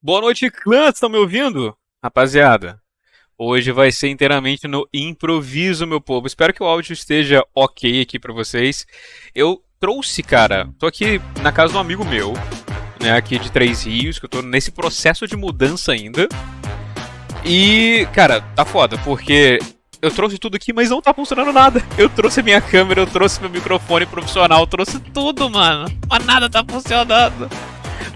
Boa noite, clã! Estão me ouvindo? Rapaziada, hoje vai ser inteiramente no improviso, meu povo. Espero que o áudio esteja ok aqui pra vocês. Eu trouxe, cara, tô aqui na casa de um amigo meu, né, aqui de Três Rios, que eu tô nesse processo de mudança ainda. E, cara, tá foda, porque eu trouxe tudo aqui, mas não tá funcionando nada. Eu trouxe a minha câmera, eu trouxe meu microfone profissional, eu trouxe tudo, mano. Mas nada tá funcionando.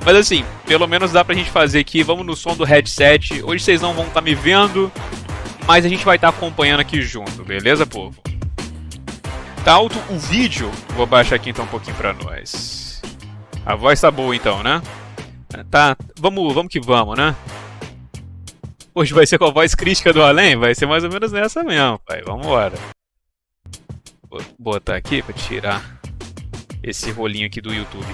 Mas assim, pelo menos dá pra gente fazer aqui. Vamos no som do headset. Hoje vocês não vão estar me vendo, mas a gente vai estar acompanhando aqui junto, beleza, povo? Tá alto o vídeo? Vou baixar aqui então um pouquinho pra nós. A voz tá boa então, né? Tá, vamos que vamos, né? Hoje vai ser com a voz crítica do além? Vai ser mais ou menos nessa mesmo, pai. Vambora. Vou botar aqui pra tirar esse rolinho aqui do YouTube.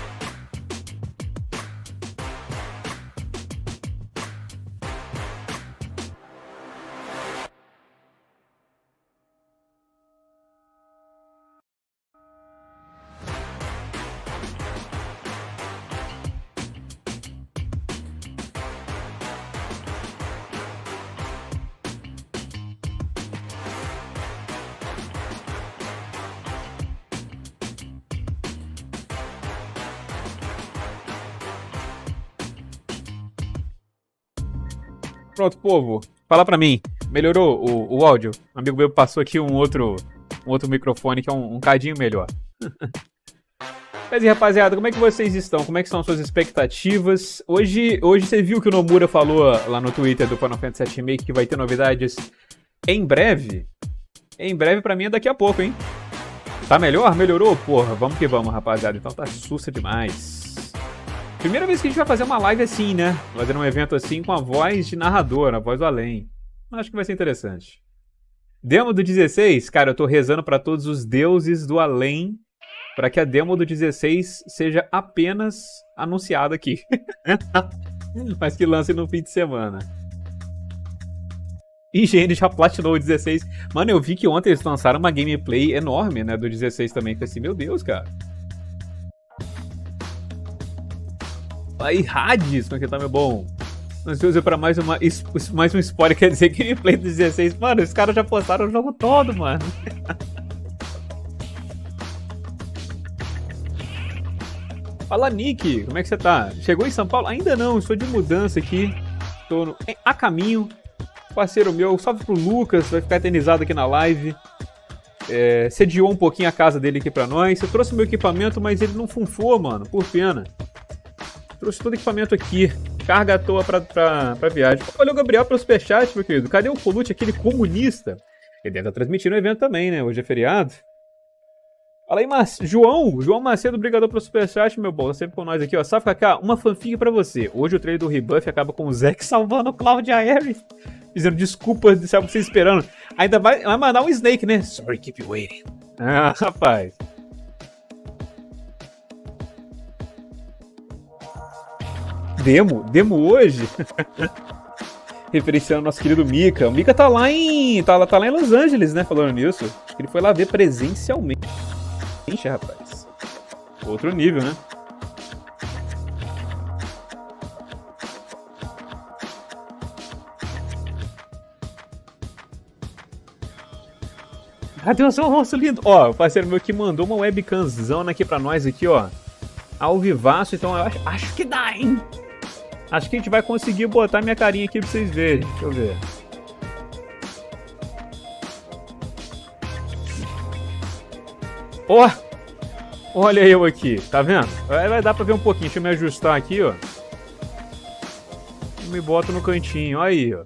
Pronto, povo. Fala pra mim. Melhorou o áudio? Um amigo meu passou aqui um outro microfone que é um cadinho melhor. Mas e rapaziada, como é que vocês estão? Como é que são as suas expectativas? Hoje você viu que o Nomura falou lá no Twitter do Final Fantasy VII Remake que vai ter novidades em breve? Em breve pra mim é daqui a pouco, hein? Tá melhor? Melhorou? Porra, vamos que vamos, rapaziada. Então tá sussa demais. Primeira vez que a gente vai fazer uma live assim, né? Fazer um evento assim com a voz de narrador, a voz do além. Acho que vai ser interessante. Demo do 16, cara, eu tô rezando pra todos os deuses do além para que a demo do 16 seja apenas anunciada aqui. Mas que lance no fim de semana. IGN já platinou o 16. Mano, eu vi que ontem eles lançaram uma gameplay enorme, né, do 16 também. Falei assim, meu Deus, cara. Aí, Hades, como é que tá, meu bom? Ansioso pra mais um spoiler, quer dizer, gameplay do 16. Mano, os caras já postaram o jogo todo, mano. Fala, Nick, como é que você tá? Chegou em São Paulo? Ainda não, estou de mudança aqui. Estou a caminho. Parceiro meu, salve pro Lucas, vai ficar eternizado aqui na live. Sediou um pouquinho a casa dele aqui pra nós. Eu trouxe meu equipamento, mas ele não funfou, mano, por pena. Trouxe todo o equipamento aqui. Carga à toa pra viagem. Olha o Gabriel pro superchat, meu querido. Cadê o Colute, aquele comunista? Ele deve estar transmitindo o evento também, né? Hoje é feriado. Fala aí, João Macedo, brigador pro superchat, meu bom. Tá sempre com nós aqui, ó. Salve, Kaká, uma fanfic pra você. Hoje o trailer do Rebuff acaba com o Zack salvando o Cloud Ares. Dizendo desculpa de sabe vocês esperando. Ainda vai mandar um Snake, né? Sorry, keep you waiting. Ah, rapaz. Demo hoje? Referenciando nosso querido Mika. O Mika tá lá em Los Angeles, né? Falando nisso. Acho que ele foi lá ver presencialmente, rapaz. Outro nível, né? Atenção, rosto lindo. Ó, o parceiro meu que mandou uma webcamzão aqui pra nós aqui, ó. Ao vivaço, então eu acho que dá, hein? Acho que a gente vai conseguir botar minha carinha aqui pra vocês verem. Deixa eu ver. Ó! Olha eu aqui, tá vendo? Vai dar pra ver um pouquinho. Deixa eu me ajustar aqui, ó. Me boto no cantinho, aí, ó.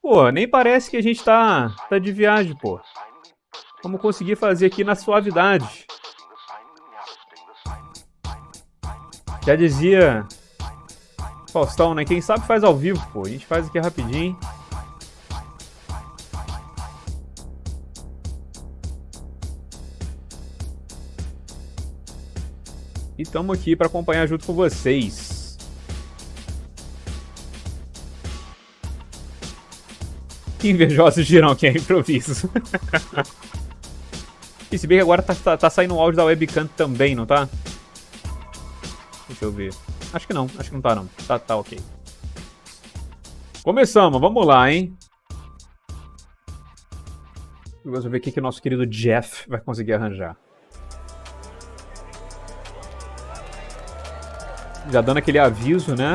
Pô, nem parece que a gente tá de viagem, pô. Vamos conseguir fazer aqui na suavidade. Já dizia Faustão, né? Quem sabe faz ao vivo, pô. A gente faz aqui rapidinho. E estamos aqui para acompanhar junto com vocês. Que invejosos dirão que é improviso. E se bem que agora tá saindo o áudio da webcam também, não tá? Deixa eu ver. Acho que não tá não. Tá ok. Começamos, vamos lá, hein? Vamos ver o que o nosso querido Geoff vai conseguir arranjar. Já dando aquele aviso, né?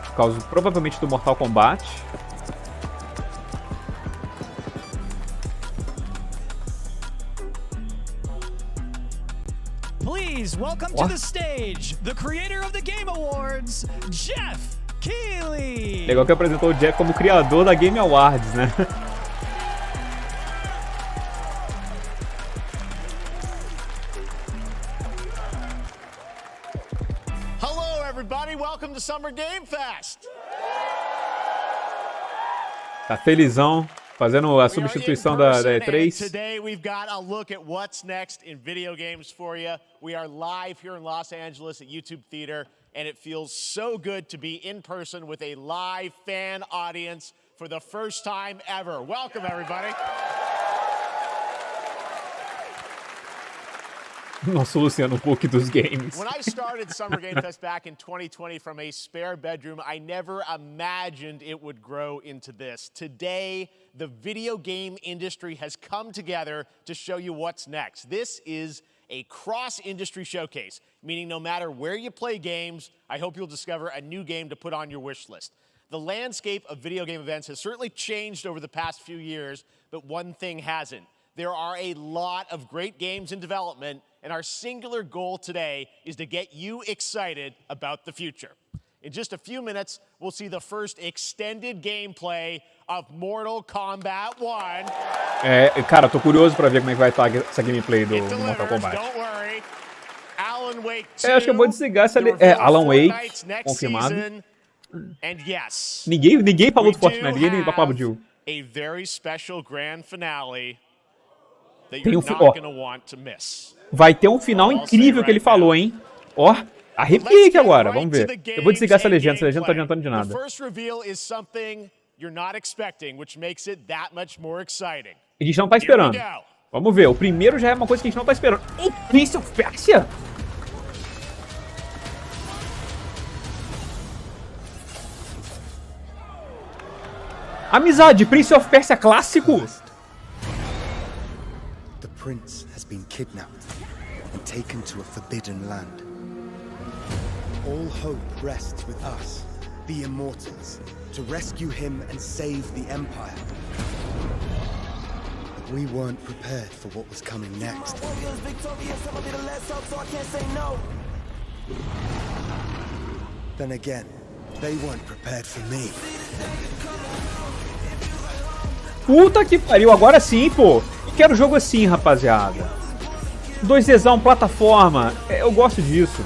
Por causa, provavelmente, do Mortal Kombat. Please welcome to the stage, the creator of the Game Awards, Geoff Keighley. Legal que apresentou o Geoff como criador da Game Awards, né? Hello, everybody. Welcome to Summer Game Fest. Tá felizão, fazendo a substituição da E3. Today we've got a look at what's next in video games for you. We are live here in Los Angeles at YouTube Theater, and it feels so good to be in person with a live fan audience for the first time ever. Welcome, everybody. Nosso Luciano Huck dos games. When I started Summer Game Fest back in 2020 from a spare bedroom, I never imagined it would grow into this. Today, the video game industry has come together to show you what's next. This is a cross-industry showcase, meaning no matter where you play games, I hope you'll discover a new game to put on your wish list. The landscape of video game events has certainly changed over the past few years, but one thing hasn't. There are a lot of great games in development, and our singular goal today is to get you excited about the future. In just a few minutes, we'll see the first extended gameplay of Mortal Kombat 1. Cara, tô curioso pra ver como é que vai estar essa gameplay do Mortal Kombat. Don't worry. Alan Wake 2, acho que eu vou desligar essa... Alan Wake, confirmado. And yes, Ninguém falou do Fortnite, ninguém aplaudiu. A very special grand finale that Tem you're um not gonna want to miss. Vai ter um final incrível que ele falou, hein? Ó, arrepiei aqui agora, vamos ver. Eu vou desligar essa legenda não tá adiantando de nada. The first reveal is something you're not expecting, which makes it that much more exciting. A gente não tá esperando. Vamos ver, o primeiro já é uma coisa que a gente não tá esperando. O Prince of Persia? Amizade, Prince of Persia clássico? The prince has been kidnapped and taken to a forbidden land. All hope rests with us, the immortals, to rescue him and save the empire. But we weren't prepared for what was coming next. Then again, they weren't prepared for me. Puta que pariu, agora sim, pô. Quero jogo assim, rapaziada. 2Dzão, plataforma. Eu gosto disso.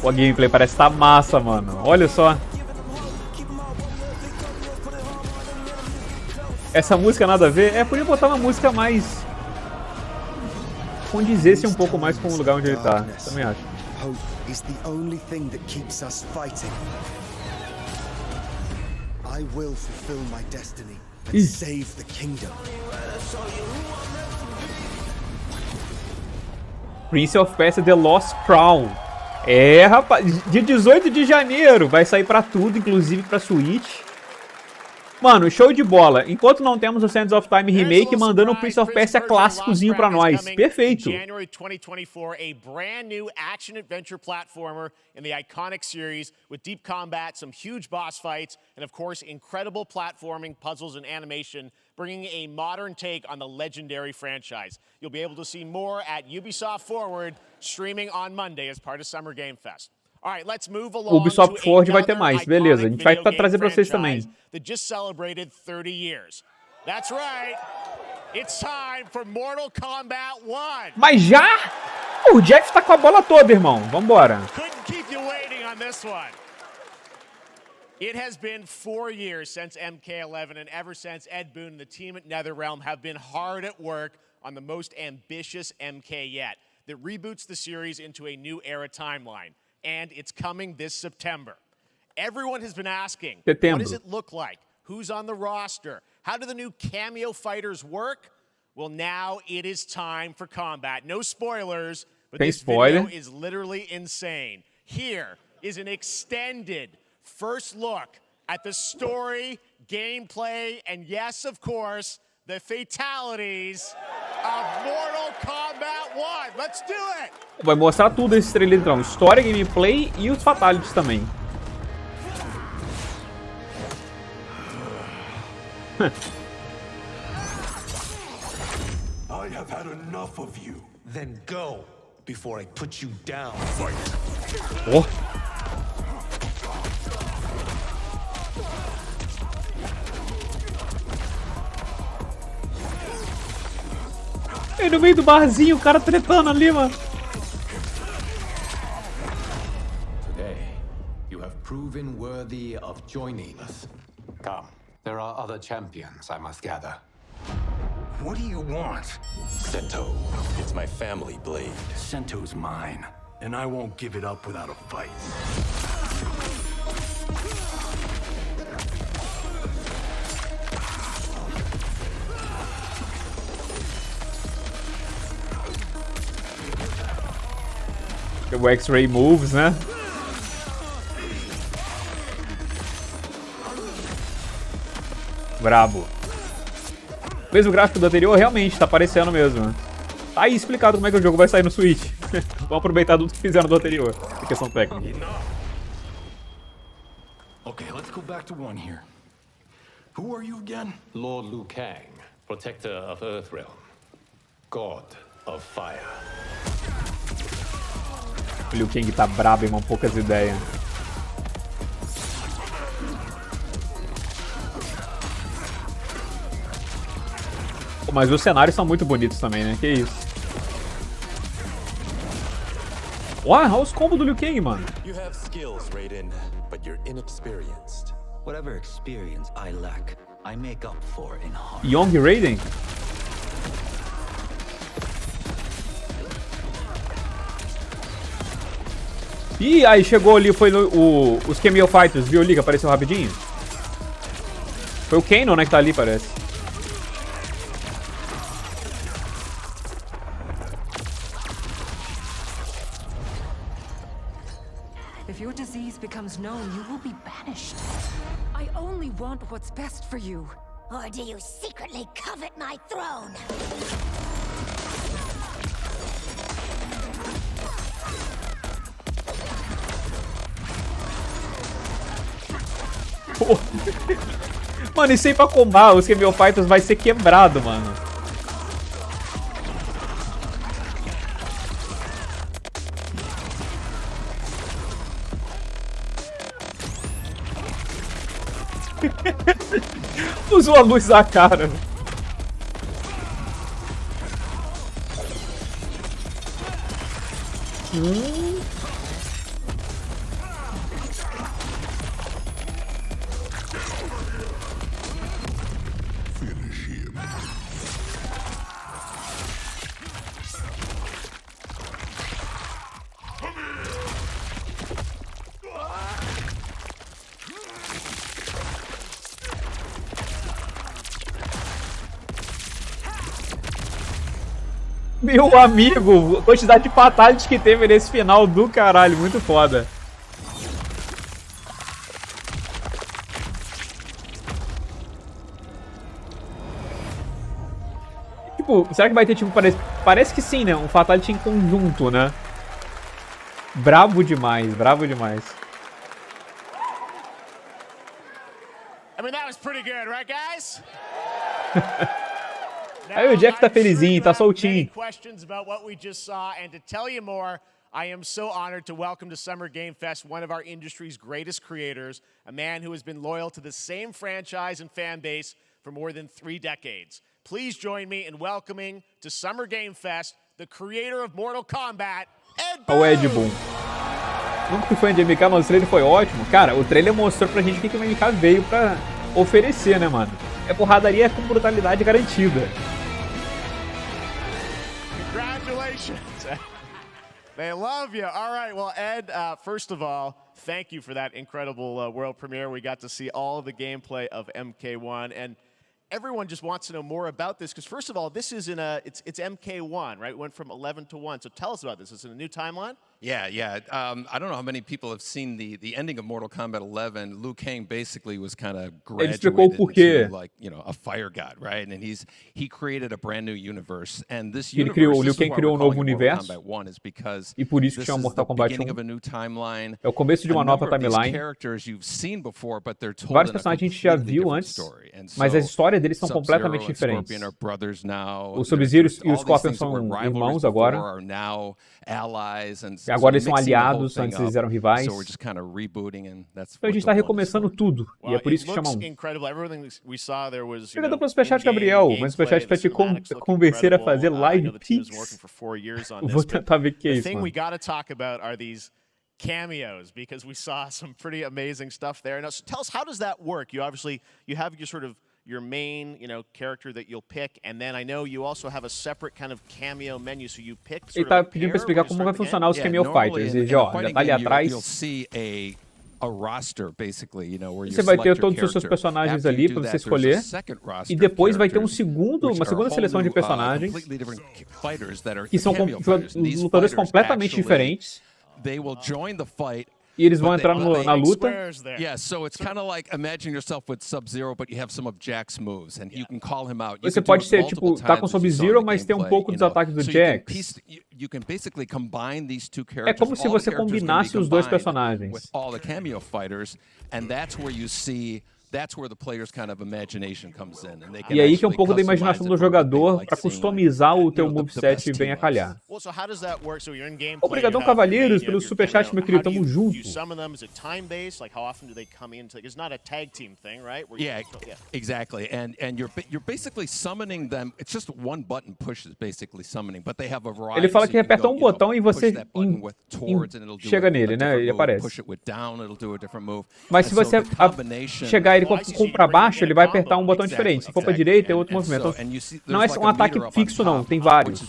O gameplay parece estar massa, mano. Olha só. Essa música nada a ver. Podia botar uma música mais... condizesse um pouco mais com o lugar onde ele tá. Também acho. Hope is the only thing that keeps us fighting. I will fulfill my destiny and save the kingdom. Prince of Persia The Lost Crown. Rapaz, dia 18 de janeiro vai sair pra tudo, inclusive pra Switch. Mano, show de bola. Enquanto não temos o Sands of Time Remake, mandando o Prince of Persia clássicozinho pra nós. Perfeito. January 2024, a brand new action adventure platformer in the iconic series with deep combat, some huge boss fights, and of course incredible platforming, puzzles, and animation, bringing a modern take on the legendary franchise. You'll be able to see more at Ubisoft Forward, streaming on Monday as part of Summer Game Fest. All right, let's move along. Ubisoft Forward vai ter mais, beleza. A gente vai trazer pra vocês também. That just celebrated 30 years. That's right. It's time for Mortal Kombat 1. Mas já? O Geoff tá com a bola toda, irmão. Vambora. Couldn't keep you waiting on this one. It has been 4 years since MK11, and ever since, Ed Boon and the team at NetherRealm have been hard at work on the most ambitious MK yet. that reboots the series into a new era timeline. And it's coming this September. Everyone has been asking, what does it look like? Who's on the roster? How do the new cameo fighters work? Well, now it is time for combat. No spoilers, but this video is literally insane. Here is an extended first look at the story, gameplay, and yes, of course, the fatalities of Mortal Kombat 1. Let's do it! Vai mostrar tudo esse trailer então, história, gameplay e os fatalities também. I have had enough of you. Then go before I put you down. Oh. E no meio do barzinho, o cara tretando ali, mano. Today, you have proven worthy of joining us. Come, there are other champions I must gather. What do you want? Sento. It's my family blade. Sento's mine, and I won't give it up without a fight. O X-Ray Moves, né? Brabo. Mesmo gráfico do anterior, realmente, tá parecendo mesmo. Tá aí explicado como é que o jogo vai sair no Switch. Vamos aproveitar tudo que fizeram do anterior. É questão técnica. Okay, let's go back to one here. Who are you again? Lord Liu Kang, protector of Earthrealm, God of Fire. O Liu Kang tá brabo, irmão, poucas ideias. Mas os cenários são muito bonitos também, né? Que isso. Uau, olha os combos do Liu Kang, mano. You have skills, Raiden, but you're inexperienced. Whatever experience I lack, I make up for in heart. Young Raiden? Ih, aí chegou ali, foi os Cameo Fighters, viu ali que apareceu rapidinho? Foi o Kano, né, que tá ali, parece. If your disease becomes known, you will be banished. I only want what's best for you. Or do you secretly covet my throne? Mano, isso aí pra combar os Cameo Fighters vai ser quebrado, mano. Usou a luz da cara. Meu amigo, a quantidade de fatalities que teve nesse final do caralho, muito foda. Tipo, será que vai ter tipo, parece que sim, né? Um fatality em conjunto, né? Brabo demais, brabo demais. I mean, that was pretty good, right, guys? Aí o Geoff tá felizinho, tá soltinho. Questions about what we just saw, and to tell you more, I am so honored to welcome to Summer Game Fest one of our industry's greatest creators, a man who has been loyal to the same franchise and fan base for more than 3 decades. Please join me in welcoming to Summer Game Fest the creator of Mortal Kombat, Ed Boon. O Ed Boon. Nunca fui fã de MK, mas o trailer foi ótimo. Cara, o trailer mostrou pra gente o que o MK veio pra oferecer, né, mano? É porradaria com brutalidade garantida. Congratulations. They love you. All right, well, Ed, first of all, thank you for that incredible world premiere. We got to see all of the gameplay of MK1, and everyone just wants to know more about this, because first of all, this is it's MK1, right? It went from 11 to 1, so tell us about this. Is it a new timeline? Yeah. I don't know how many people have seen the ending of Mortal Kombat 11. Liu Kang basically was kind of graduated into, like, you know, a fire god, right? And he created a brand new universe. And this universe, Liu Kang criou novo universo. E por isso que chama Mortal Kombat 1. É o começo de uma nova timeline. Vários personagens a gente já viu antes, mas as histórias deles são completamente diferentes. O Sub-Zero e o Scorpion são irmãos agora. Agora eles são aliados, antes eles eram rivais. Então a gente está recomeçando tudo, e é por isso que chamam. Obrigado pelo superchat, Gabriel, mas o superchat para te convencer a fazer live Pix. Vou tentar ver o que é isso, mano. Cameos, because we saw some pretty amazing stuff there. Now, so tell us, how does that work? You have your sort of your main, character that you'll pick, and then I know you also have a separate kind of cameo menu, so you pick. Ele tá pedindo para explicar como vai funcionar os cameo fighters. Ele já tá ali atrás. Você vai ter todos os seus personagens ali para você escolher, e depois vai ter uma segunda seleção de personagens que são lutadores completamente diferentes. E eles vão entrar na luta. Você pode ser, tipo, tá com Sub-Zero, mas tem um pouco dos ataques do Jax. É como se você combinasse os dois personagens. E aí que é um pouco da imaginação do jogador para customizar o teu moveset bem a calhar. Obrigadão, Cavalheiros, pelo superchat, meu querido. Tamo junto. Exactly. And you're basically summoning them. It's just one button push is basically summoning, but they have a variety. Ele fala que aperta um botão e você chega nele, né? Ele aparece. Mas se você chegar ele com pra baixo, ele vai apertar um botão diferente. Se for pra direita, é outro movimento. Então, não é um ataque fixo, não. Tem vários.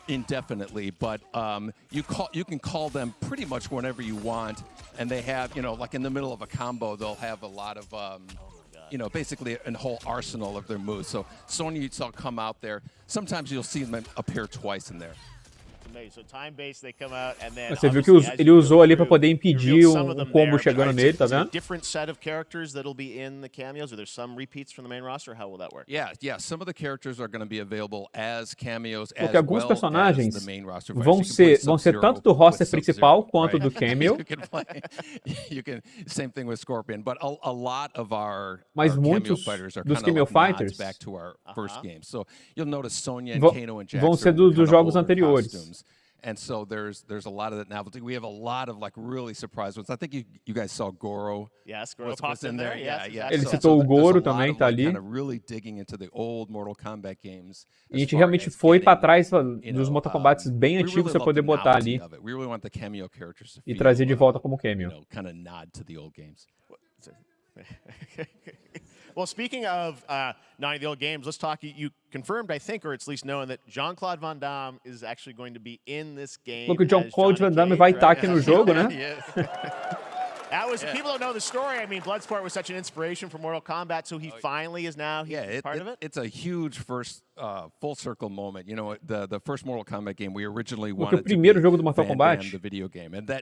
Indefinitely, but you can call them pretty much whenever you want, and they have, like in the middle of a combo, they'll have a lot of basically a whole arsenal of their moves. So Sonya, you saw come out there. Sometimes you'll see them appear twice in there. Você viu que ele usou ali para poder impedir um combo chegando nele, tá vendo? Porque alguns personagens vão ser tanto do roster principal quanto do cameo. Mas muitos dos cameo fighters vão ser dos jogos anteriores. And so there's a lot of that novelty. We have a lot of really surprise ones. I think you guys saw Goro. Yes, Goro popped in there. Yeah. Ele citou o Goro também, tá ali. Really digging into the old Mortal Kombat games. E a gente realmente foi para trás dos Mortal Kombats bem antigos para poder botar ali e trazer de volta como cameo. Kind of nod to the old games. Well, speaking of not the old games, let's talk. You confirmed, I think, or it's at least known that Jean-Claude Van Damme is actually going to be in this game. Look, o Jean-Claude Van Damme vai estar aqui no jogo, né? People don't know the story. I mean, Bloodsport was such an inspiration for Mortal Kombat, so he finally is now part of it. It's a huge first full circle moment. The first Mortal Kombat game we originally wanted. O primeiro jogo do Mortal Kombat,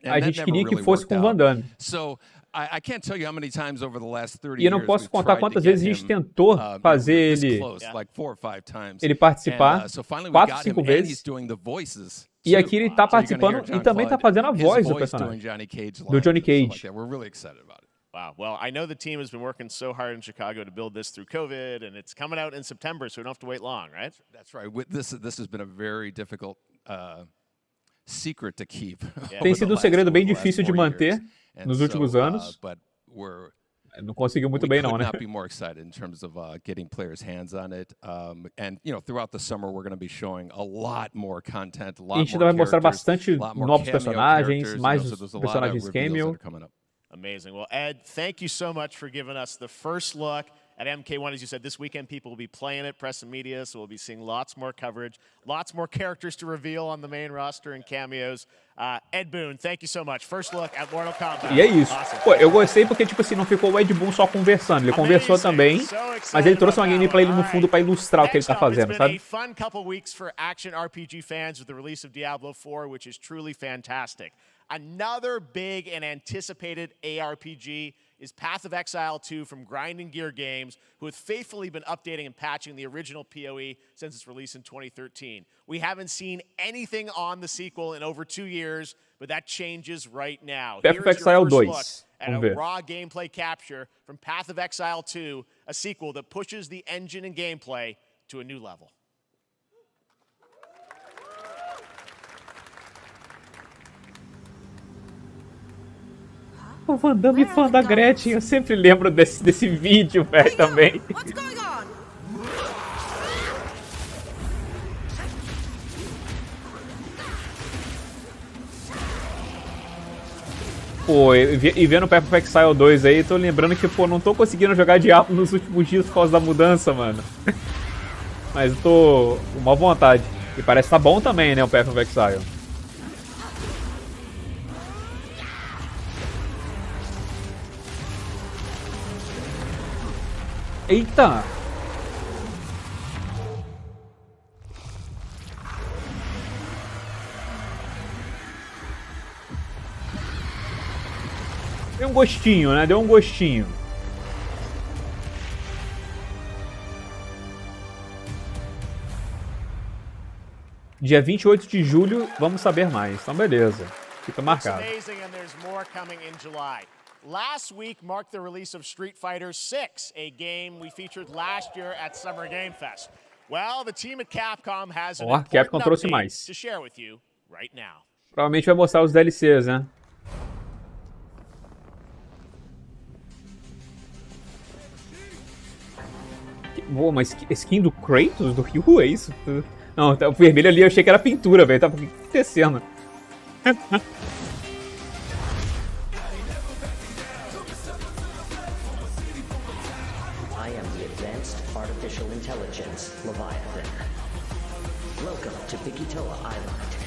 a gente queria que fosse com Van Damme. So I can't tell you how many times over the last 30 years. E eu não posso contar quantas vezes a gente tentou fazer ele participar, 4, 5 vezes. E aqui ele tá participando e também tá fazendo a voz do personagem, do Johnny Cage. Wow. Well, I know the team has been working so hard in Chicago to build this through COVID, and it's coming out in September, so we don't have to wait long, right? That's right. This has been a very difficult secret to keep. Tem sido um segredo bem difícil de manter nos últimos anos. Não conseguiu muito bem, não, né? Not be more excited in terms of getting players' hands on it, and throughout the summer we're going to be showing a lot more content, a lot more. A gente vai mostrar bastante novos personagens, mais os personagens cameo. Amazing. Well, Ed, thank you so much for giving us the first look at MK1, as you said, this weekend people will be playing it, press and media, so we'll be seeing lots more coverage, lots more characters to reveal on the main roster and cameos. Ed Boon, thank you so much. First look at Mortal Kombat. E é isso. Awesome. Pô, eu gostei porque, tipo assim, não ficou o Ed Boon só conversando. Ele conversou também, mas ele trouxe uma gameplay ali no fundo pra ilustrar o que ele tá fazendo, sabe? It's been a fun couple weeks for action RPG fans with the release of Diablo 4, which is truly fantastic. Another big and anticipated ARPG is Path of Exile 2 from Grinding Gear Games, who have faithfully been updating and patching the original PoE since its release in 2013. We haven't seen anything on the sequel in over 2 years, but that changes right now. Path of Exile 2. At a raw gameplay capture from Path of Exile 2, a sequel that pushes the engine and gameplay to a new level. O Van Damme fã da Gretchen, eu sempre lembro desse vídeo, velho, também. Pô, e vendo o Path of Exile 2 aí, tô lembrando que, pô, não tô conseguindo jogar Diablo nos últimos dias por causa da mudança, mano. Mas eu tô com má vontade. E parece que tá bom também, né, o Path of Exile. Eita! Deu um gostinho, né? Deu um gostinho. Dia 28 de julho, vamos saber mais. Então, beleza. Fica marcado. Last week marked the release of Street Fighter 6, a game we featured last year at Summer Game Fest. Well, the team at Capcom has an Capcom trouxe update mais. to share with you right now. Provavelmente vai mostrar os DLCs, né? Pô, mas skin do Kratos? Do Ryu, é isso? Não, o vermelho ali eu achei que era pintura, velho. Tava acontecendo. Artificial Intelligence, Leviathan. Welcome to Bikitoa Island.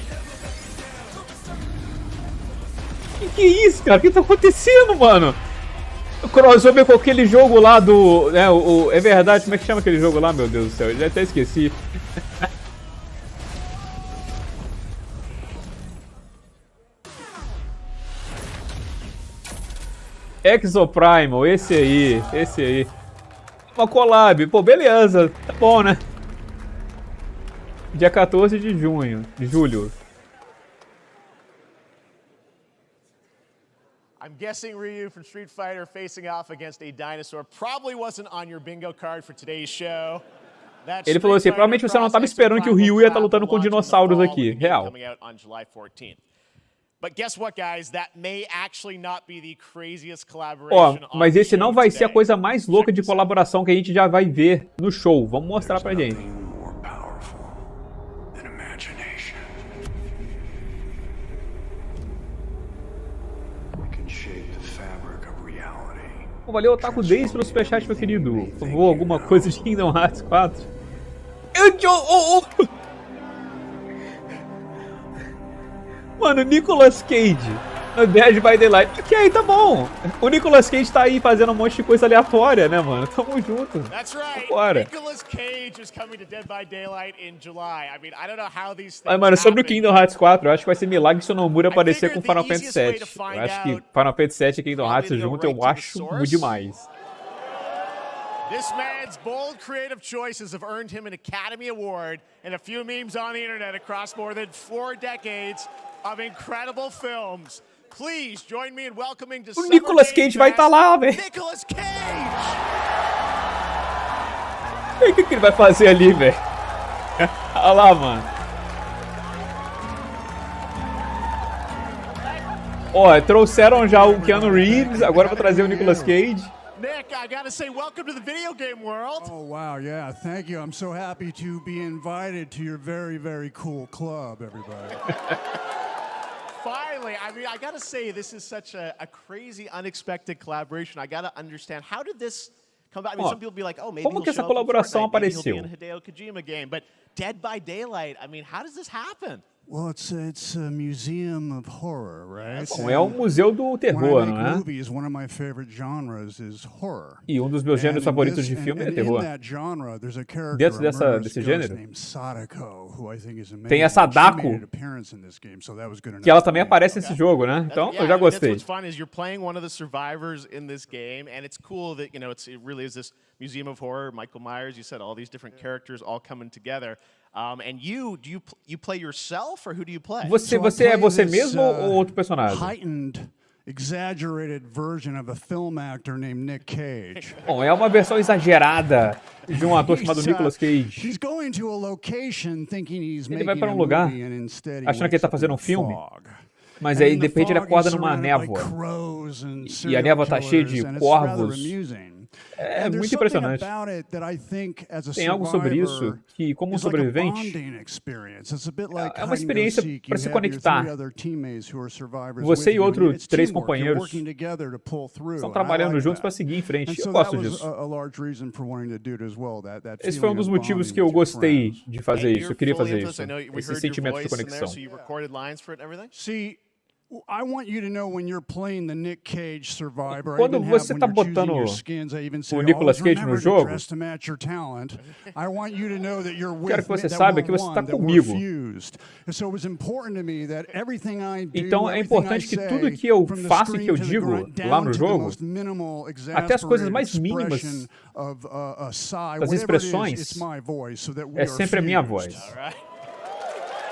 Que é isso, cara? O que tá acontecendo, mano? O crossover com aquele jogo lá do... né, é verdade, como é que chama aquele jogo lá, meu Deus do céu? Eu já até esqueci. Exoprimal, esse aí. Uma collab, pô, beleza, tá bom, né? Dia 14 de julho. I'm guessing Ryu from Street Fighter facing off against a dinosaur probably wasn't on your bingo card for today's show. Ele falou assim, provavelmente você não estava esperando que o Ryu ia estar lutando com dinossauros aqui, real. But guess what, guys? That may actually not be the craziest collaboration. Ó, mas esse não vai ser a coisa mais louca de colaboração que a gente já vai ver no show. Vamos mostrar pra gente. Pô, valeu, Otaku 10 pelo superchat, meu querido. Por favor, alguma coisa de Kingdom Hearts 4. Mano, Nicolas Cage, no Dead by Daylight. Ok, tá bom. O Nicolas Cage tá aí fazendo um monte de coisa aleatória, né, mano? Tamo junto. That's right. Bora. Nicolas Cage is coming to Dead by Daylight in July. I mean, I don't know how these things Mas, mano, sobre o Kingdom Hearts 4, eu acho que vai ser milagre se o Nomura aparecer com Final Fantasy 7. Eu acho que Final Fantasy 7 e Kingdom Hearts junto, eu acho muito demais. This man's bold creative choices have earned him an Academy Award and a few memes on the internet across more than 4 decades of incredible films. Please join me in welcoming to O Nicolas Cage vai estar lá, velho. Nicolas Cage! E o que ele vai fazer ali, velho? Olha lá, mano. Ó, trouxeram já o Keanu Reeves, agora vou trazer o Nicolas Cage. Nick, I gotta say, welcome to the video game world. Oh, wow, yeah, thank you. I'm so happy to be invited to your very, very cool club, everybody. Finally, I mean, I gotta say, this is such a crazy, unexpected collaboration. I gotta understand, how did this come back. I mean, some people be like, oh, maybe como que he'll essa show up in colaboração Fortnite, maybe he'll be apareceu? in a Hideo Kojima game, but Dead by Daylight, I mean, how does this happen? Well, it's a museum of horror, right? Bom, é um museu do terror, não é? Movies, one of my favorite genres is horror. E um dos meus gêneros favoritos de filme é terror. Dentro desse gênero, tem a Sadako, que ela também aparece nesse jogo, né? Então, eu já gostei. What's fun is you're playing one of the survivors in this game, and it's cool that, you know, it really is this museum of horror. Michael Myers, you said, all these different characters all coming together. And you play yourself, or who do you play? Você é você mesmo ou outro personagem? Heightened, exaggerated version of a film actor named Nick Cage. Bom, é uma versão exagerada de um ator chamado Nicolas Cage. He's going to a location thinking he's Ele vai making para a um lugar movie, and instead he achando que ele está wakes up fazendo in um filme. fog. Mas aí, de repente, ele acorda numa névoa. E a névoa está cheia de corvos. É muito impressionante. Tem algo sobre isso que, como um sobrevivente, é uma experiência para se conectar. Você e outros 3 companheiros estão trabalhando juntos para seguir em frente. Eu gosto disso. Esse foi um dos motivos que eu gostei de fazer isso. Eu queria fazer isso. Esse sentimento de conexão. Quando você está botando o Nicolas Cage no jogo, quero que você saiba que você está comigo. Então é importante que tudo que eu faço e que eu digo lá no jogo, até as coisas mais mínimas das expressões, é sempre a minha voz.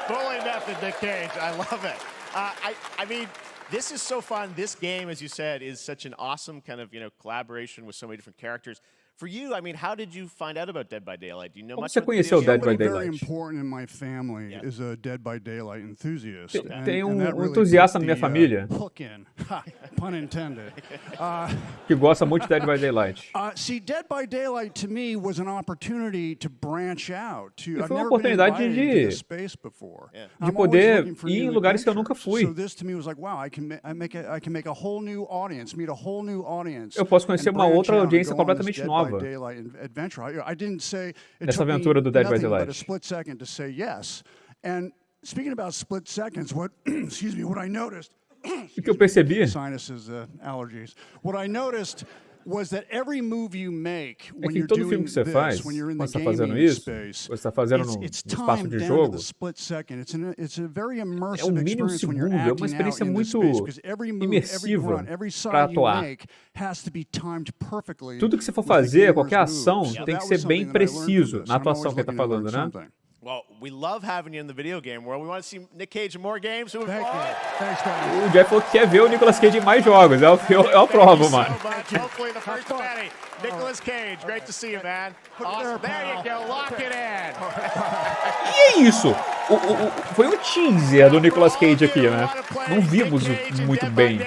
Fully method, Nick Cage. I love it. I mean, this is so fun. This game, as you said, is such an awesome kind of, collaboration with so many different characters. For you, I mean, how did you find out about Dead by Daylight? Do you know Como much você about conheceu the video Dead by game? Daylight? Very important in my family is a Dead by Daylight enthusiast. Tem entusiasta na minha família pun intended. que gosta muito de Dead by Daylight. See, Dead by Daylight to me was an opportunity to branch out. E foi uma oportunidade de poder ir em lugares que eu nunca fui. Eu posso conhecer uma outra audiência completamente nova nessa aventura do Dead by Daylight. Speaking about split seconds, what I noticed. O que eu percebi Sinuses, allergies. What I noticed was that every move you make é when que you're todo filme doing que você this, faz, when you're in quando the você está fazendo gaming isso, space, você está fazendo no espaço de jogo, it's a very é immersive um mínimo experience when you're segundo, é uma acting experiência out in this muito space, because every move, every imersiva run, every para sign you atuar. make has to be timed perfectly. Tudo que você for with the fazer, gamer's qualquer ação, moves. tem That que was ser bem something that I learned from preciso this. na I'm always atuação que ele está looking to learn falando, né? something. Well, we love having you in the video game world. We want to see Nick Cage in more games. Thank you. Thanks, guys. O Geoff falou que quer ver o Nicolas Cage em mais jogos. Eu aprovo, mano. Hopefully the first penny. Nicolas Cage, great to see you, man. Awesome. There you go. Lock it in. E é isso. Foi um teaser do Nicolas Cage aqui, né? Não vimos muito bem.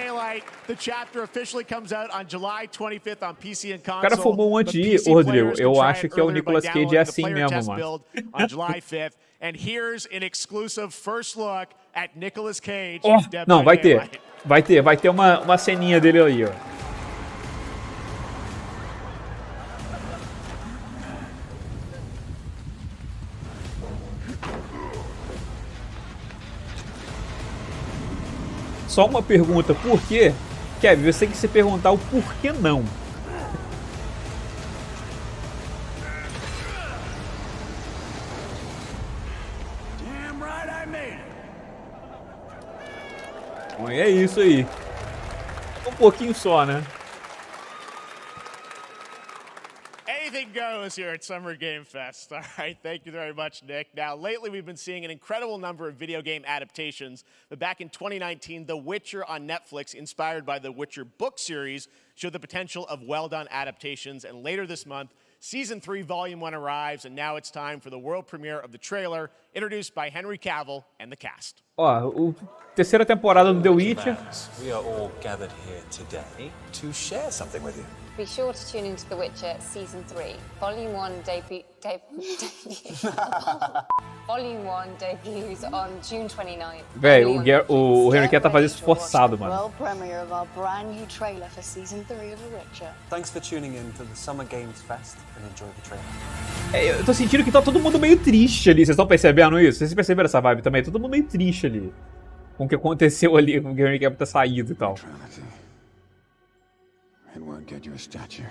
The chapter officially comes out on July 25th on PC and console. O cara formou um anti, Rodrigo. Eu acho que é o Nicolas Cage é assim mesmo, mano. On July 5th. And here's an exclusive first look at Nicolas Cage. Oh, não, vai ter. Vai ter uma ceninha dele aí, ó. Só uma pergunta, por quê? Kevin, você tem que se perguntar o porquê não. Bom, é isso aí. Um pouquinho só, né? Anything goes here at Summer Game Fest. All right, thank you very much, Nick. Now, lately we've been seeing an incredible number of video game adaptations. But back in 2019, The Witcher on Netflix, inspired by the Witcher book series, showed the potential of well-done adaptations. And later this month, Season 3, Volume 1 arrives, and now it's time for the world premiere of the trailer, introduced by Henry Cavill and the cast. Ó, terceira temporada do The Witcher. We are all gathered here today to share something with you. Be sure to tune into The Witcher Season 3. Volume 1 Volume 1 debuts on June 29th. Véi, o Henry Cavill tá fazendo isso forçado, mano. World premiere of our brand new trailer for Season 3 of The Witcher. Thanks for tuning in to the Summer Games Fest and enjoy the trailer. Eu tô sentindo que tá todo mundo meio triste ali. Vocês estão percebendo isso? Vocês perceberam essa vibe também? Todo mundo meio triste ali. Com o que aconteceu ali, com o Henry Cavill ter saído e tal. It won't get you a statue.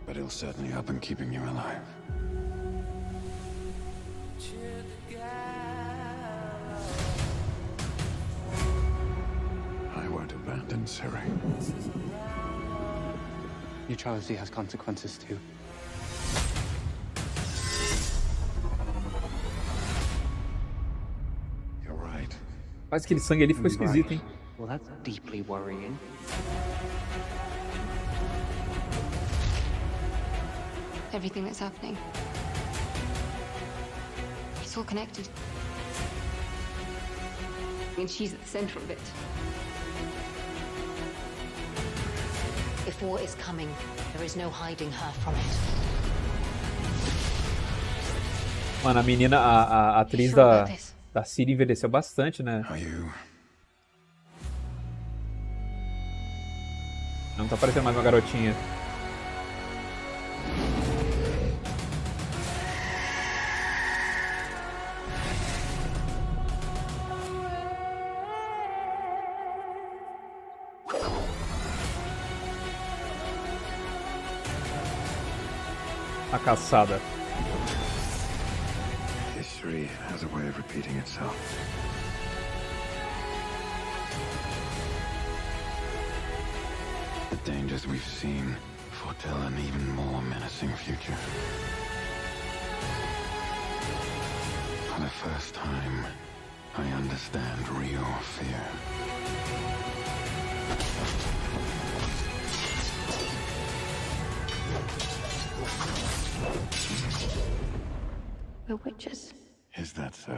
But it'll certainly help in keeping you alive. I won't abandon Siri. Neutrality has consequences too. You're right. Mas aquele sangue ali ficou esquisito, hein? Well, that's deeply worrying. Everything that's happening. It's all connected. And she's at the center of it. If war is coming, there is no hiding her from it. Mano, a menina, a atriz da Siri envelheceu bastante, né? Não tá parecendo mais uma garotinha. A caçada. History has a way of repeating itself. The dangers we've seen foretell an even more menacing future. For the first time, I understand real fear. We're witches. Is that so?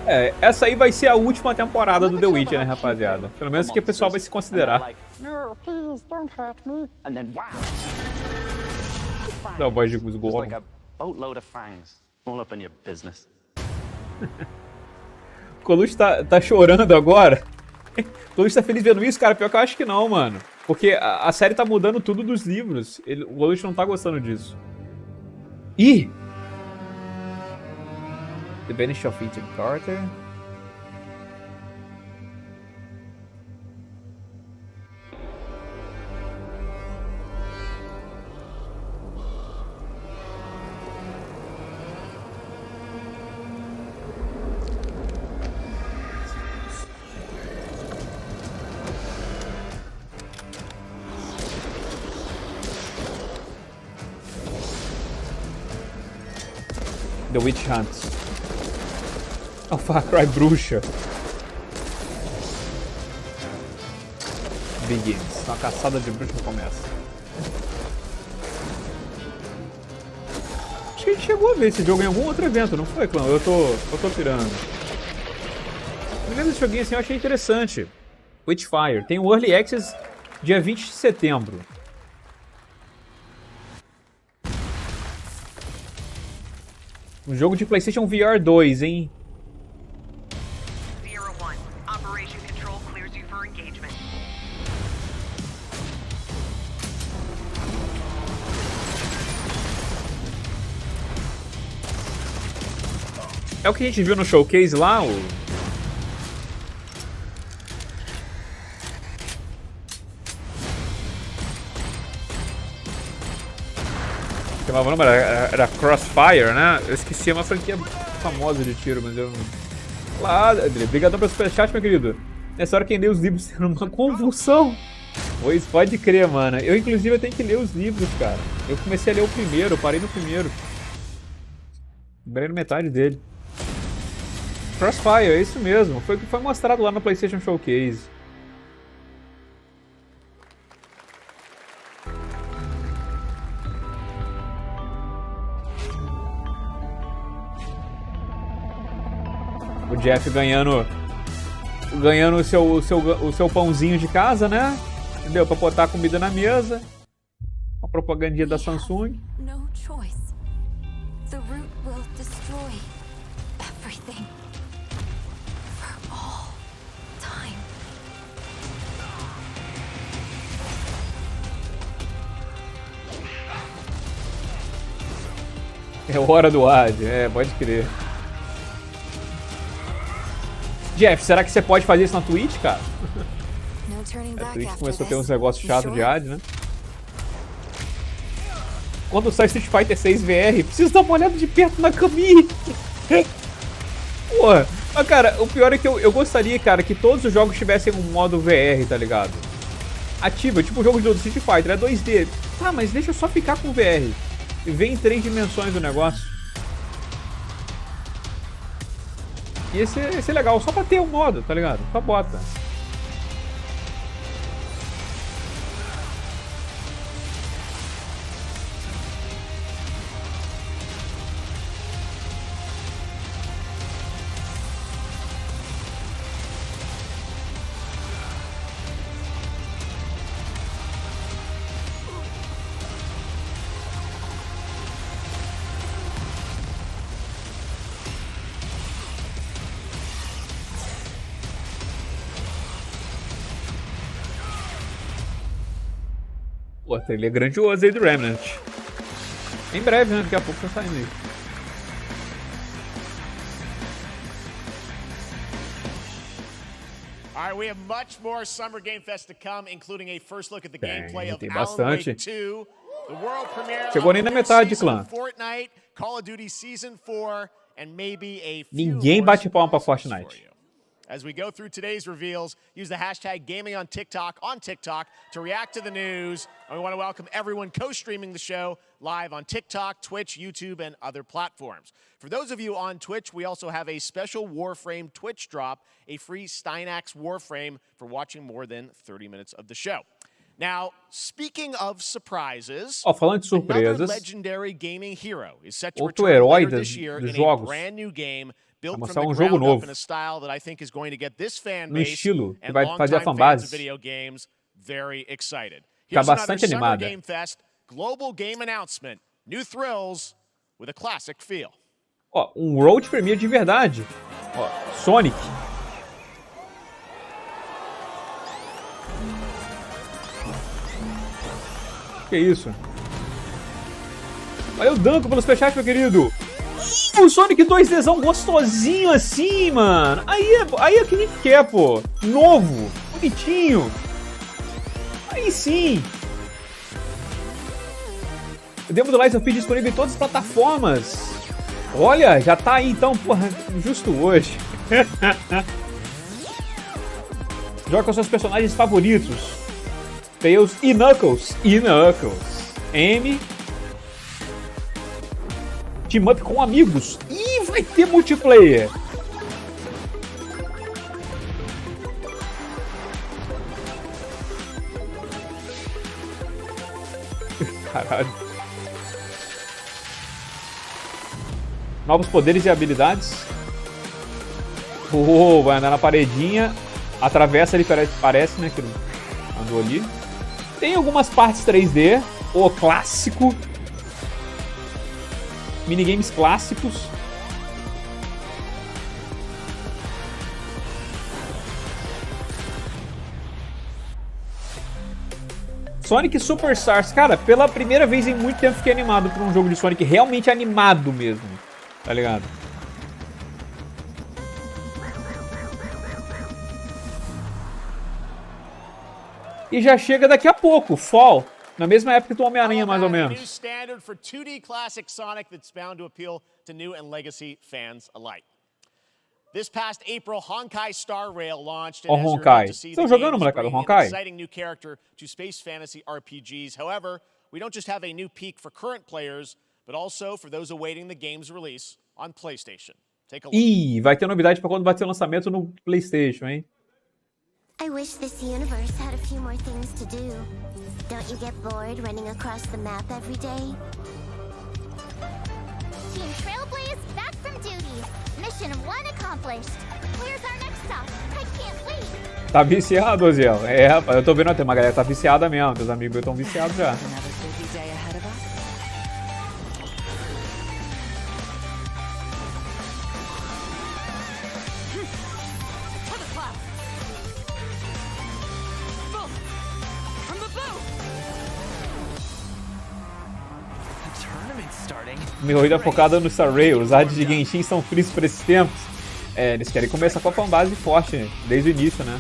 É, essa aí vai ser a última temporada do The Witcher, né, rapaziada? Pelo menos que o pessoal vai se considerar. No, please, don't hurt me. And then wow. Dá a voz de esgorro. Like a boatload of fangs all up in your business. O Colucci tá chorando agora. O Colucci tá feliz vendo isso, cara? Pior que eu acho que não, mano. Porque a série tá mudando tudo dos livros. O Colucci não tá gostando disso. Ih! The Benefit of Ethan Carter. The Witch Hunts. Oh, Far Cry Bruxa. Begins. Uma caçada de bruxa começa. Acho que a gente chegou a ver esse jogo em algum outro evento, não foi, clã? Eu tô pirando. Me lembro desse joguinho assim, eu achei interessante. Witchfire. Tem o Early Access dia 20 de setembro. Um jogo de PlayStation VR 2, hein? É o que a gente viu no showcase lá, o... chamava o nome, era Crossfire, né? Eu esqueci, é uma franquia famosa de tiro, mas eu... Lá, Adri, obrigadão pelo superchat, meu querido. Nessa hora quem lê os livros tendo uma convulsão. Pois, pode crer, mano. Eu, inclusive, eu tenho que ler os livros, cara. Eu comecei a ler o primeiro, eu parei no primeiro. Lembrei na metade dele. Crossfire, é isso mesmo. Foi o que foi mostrado lá no PlayStation Showcase. Geoff ganhando o seu pãozinho de casa, né? Entendeu? Pra botar comida na mesa. Uma propagandinha da Samsung. No choice. The root will destroy everything. For all time. É hora do ad, pode crer. Geoff, será que você pode fazer isso na Twitch, cara? A Twitch começou a ter uns negócios chatos de ad, né? Quando sai Street Fighter 6 VR, preciso dar uma olhada de perto na caminha. Porra, mas cara, o pior é que eu gostaria, cara, que todos os jogos tivessem um modo VR, tá ligado? Ativo, tipo o jogo de Street Fighter, é 2D. Tá, mas deixa eu só ficar com VR. E vem em 3 dimensões o negócio. Ia ser legal, só pra ter um modo, tá ligado? Só bota. Pô, ele é grandioso aí do Remnant. Em breve, né? Daqui a pouco tá saindo aí. All right, we have much more Summer Game Fest to come, including a first look at the gameplay of tem Alan bastante. Wake 2, the world premiere Chegou nem na metade, clã. Fortnite, Call of Duty Season 4, and maybe a few Ninguém bate palma pra Fortnite. As we go through today's reveals, use the hashtag gaming on TikTok to react to the news. And we want to welcome everyone co-streaming the show live on TikTok, Twitch, YouTube, and other platforms. For those of you on Twitch, we also have a special Warframe Twitch drop, a free Steinax Warframe for watching more than 30 minutes of the show. Now, speaking of surprises, falando de surpresas, another legendary gaming hero is set to outro return herói later this year dos in jogos. a brand new game built Vai from mostrar the jogo ground novo. up in a style that I think is going to get this fan No base estilo que and vai fazer a longtime fans of fanbase video games very excited. ficar Here's another bastante Summer animada. Game Fest global game announcement. New thrills with a classic feel. Ó, World Premiere de verdade. Ó, Sonic. Que isso? Valeu, Danco, pelo superchat, meu querido. O Sonic 2Dzão gostosinho assim, mano. Aí é que nem quer, pô. Novo, bonitinho. Aí sim. O demo do Lies of P disponível em todas as plataformas. Olha, já tá aí então, porra, justo hoje. Joga com seus personagens favoritos. Tails e Knuckles. M. Team up com amigos. E vai ter multiplayer. Caralho. Novos poderes e habilidades. Vai andar na paredinha. Atravessa ali, parece, né? Que andou ali. Tem algumas partes 3D. O clássico. Minigames clássicos. Sonic Superstars. Cara, pela primeira vez em muito tempo fiquei animado por um jogo de Sonic realmente animado mesmo. Tá ligado? E já chega daqui a pouco, Fall. Na mesma época do Homem-Aranha, mais ou menos. Standard for 2D classic Sonic that's bound to appeal to new and legacy fans alike. This past April, Honkai Star Rail launched. Ó, Honkai. Estão jogando, molecada, Honkai? Exciting new character to space fantasy RPGs. However, we don't just have a new peak for current players, but also for those awaiting the game's release on PlayStation. Take a look. Ih, vai ter novidade pra quando vai ter o lançamento no PlayStation, hein? I wish this universe had a few more things to do. Don't you get bored running across the map every day? Team Trailblaze back from Tá viciado, Oziel? É, rapaz, eu tô vendo, tem uma galera que tá viciada mesmo. Teus amigos estão viciados já. Minha corrida focada no Star Rail. Os ads de Genshin são frios por esses tempos. É, eles querem começar com a fanbase forte desde o início, né?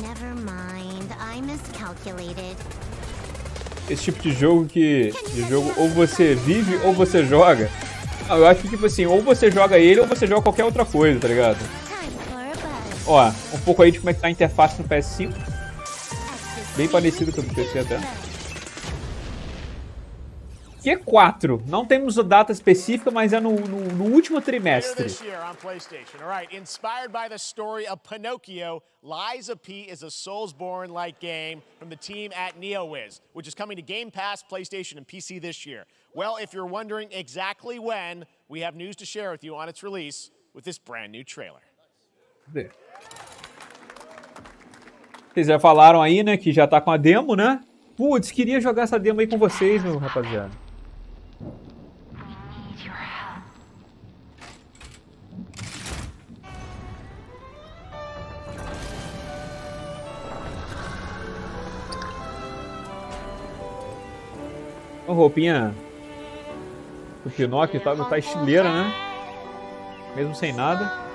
Never mind, I miscalculated. Esse tipo de jogo ou você vive ou você joga. Ah, eu acho que tipo assim, ou você joga ele ou você joga qualquer outra coisa, tá ligado? Ó, um pouco aí de como é que tá a interface no PS5. Bem parecido com o do PC até. Q4. Não temos a data específica, mas é no último trimestre. Inspired by the story of Pinocchio, Lies of P is a Soulsborne-like game from the team at NeoWiz, which is coming to Game Pass, PlayStation, and PC this year. Well, if you're wondering exactly when, we have news to share with you on its release with this brand new trailer. Vocês já falaram aí, né, que já tá com a demo, né? Putz, queria jogar essa demo aí com vocês, meu rapaziada. Uma roupinha do Pinóquio tá estileira, né? Mesmo sem nada.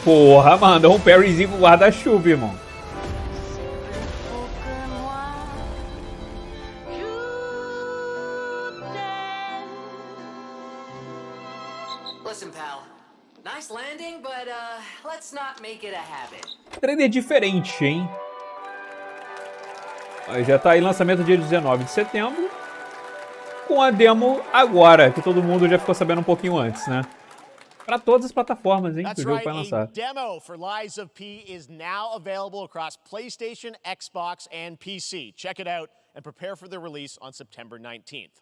Porra, mandou um parryzinho pro guarda-chuva, irmão. Listen, pal. Nice landing, but let's not make it a habit. Trailer diferente, hein? Aí já tá aí lançamento dia 19 de setembro. Com a demo agora, que todo mundo já ficou sabendo um pouquinho antes, né? Para todas as plataformas, hein, que o jogo vai lançar. A demo for Lies of P is now available across PlayStation, Xbox, and PC. Check it out and prepare for the release on September 19th.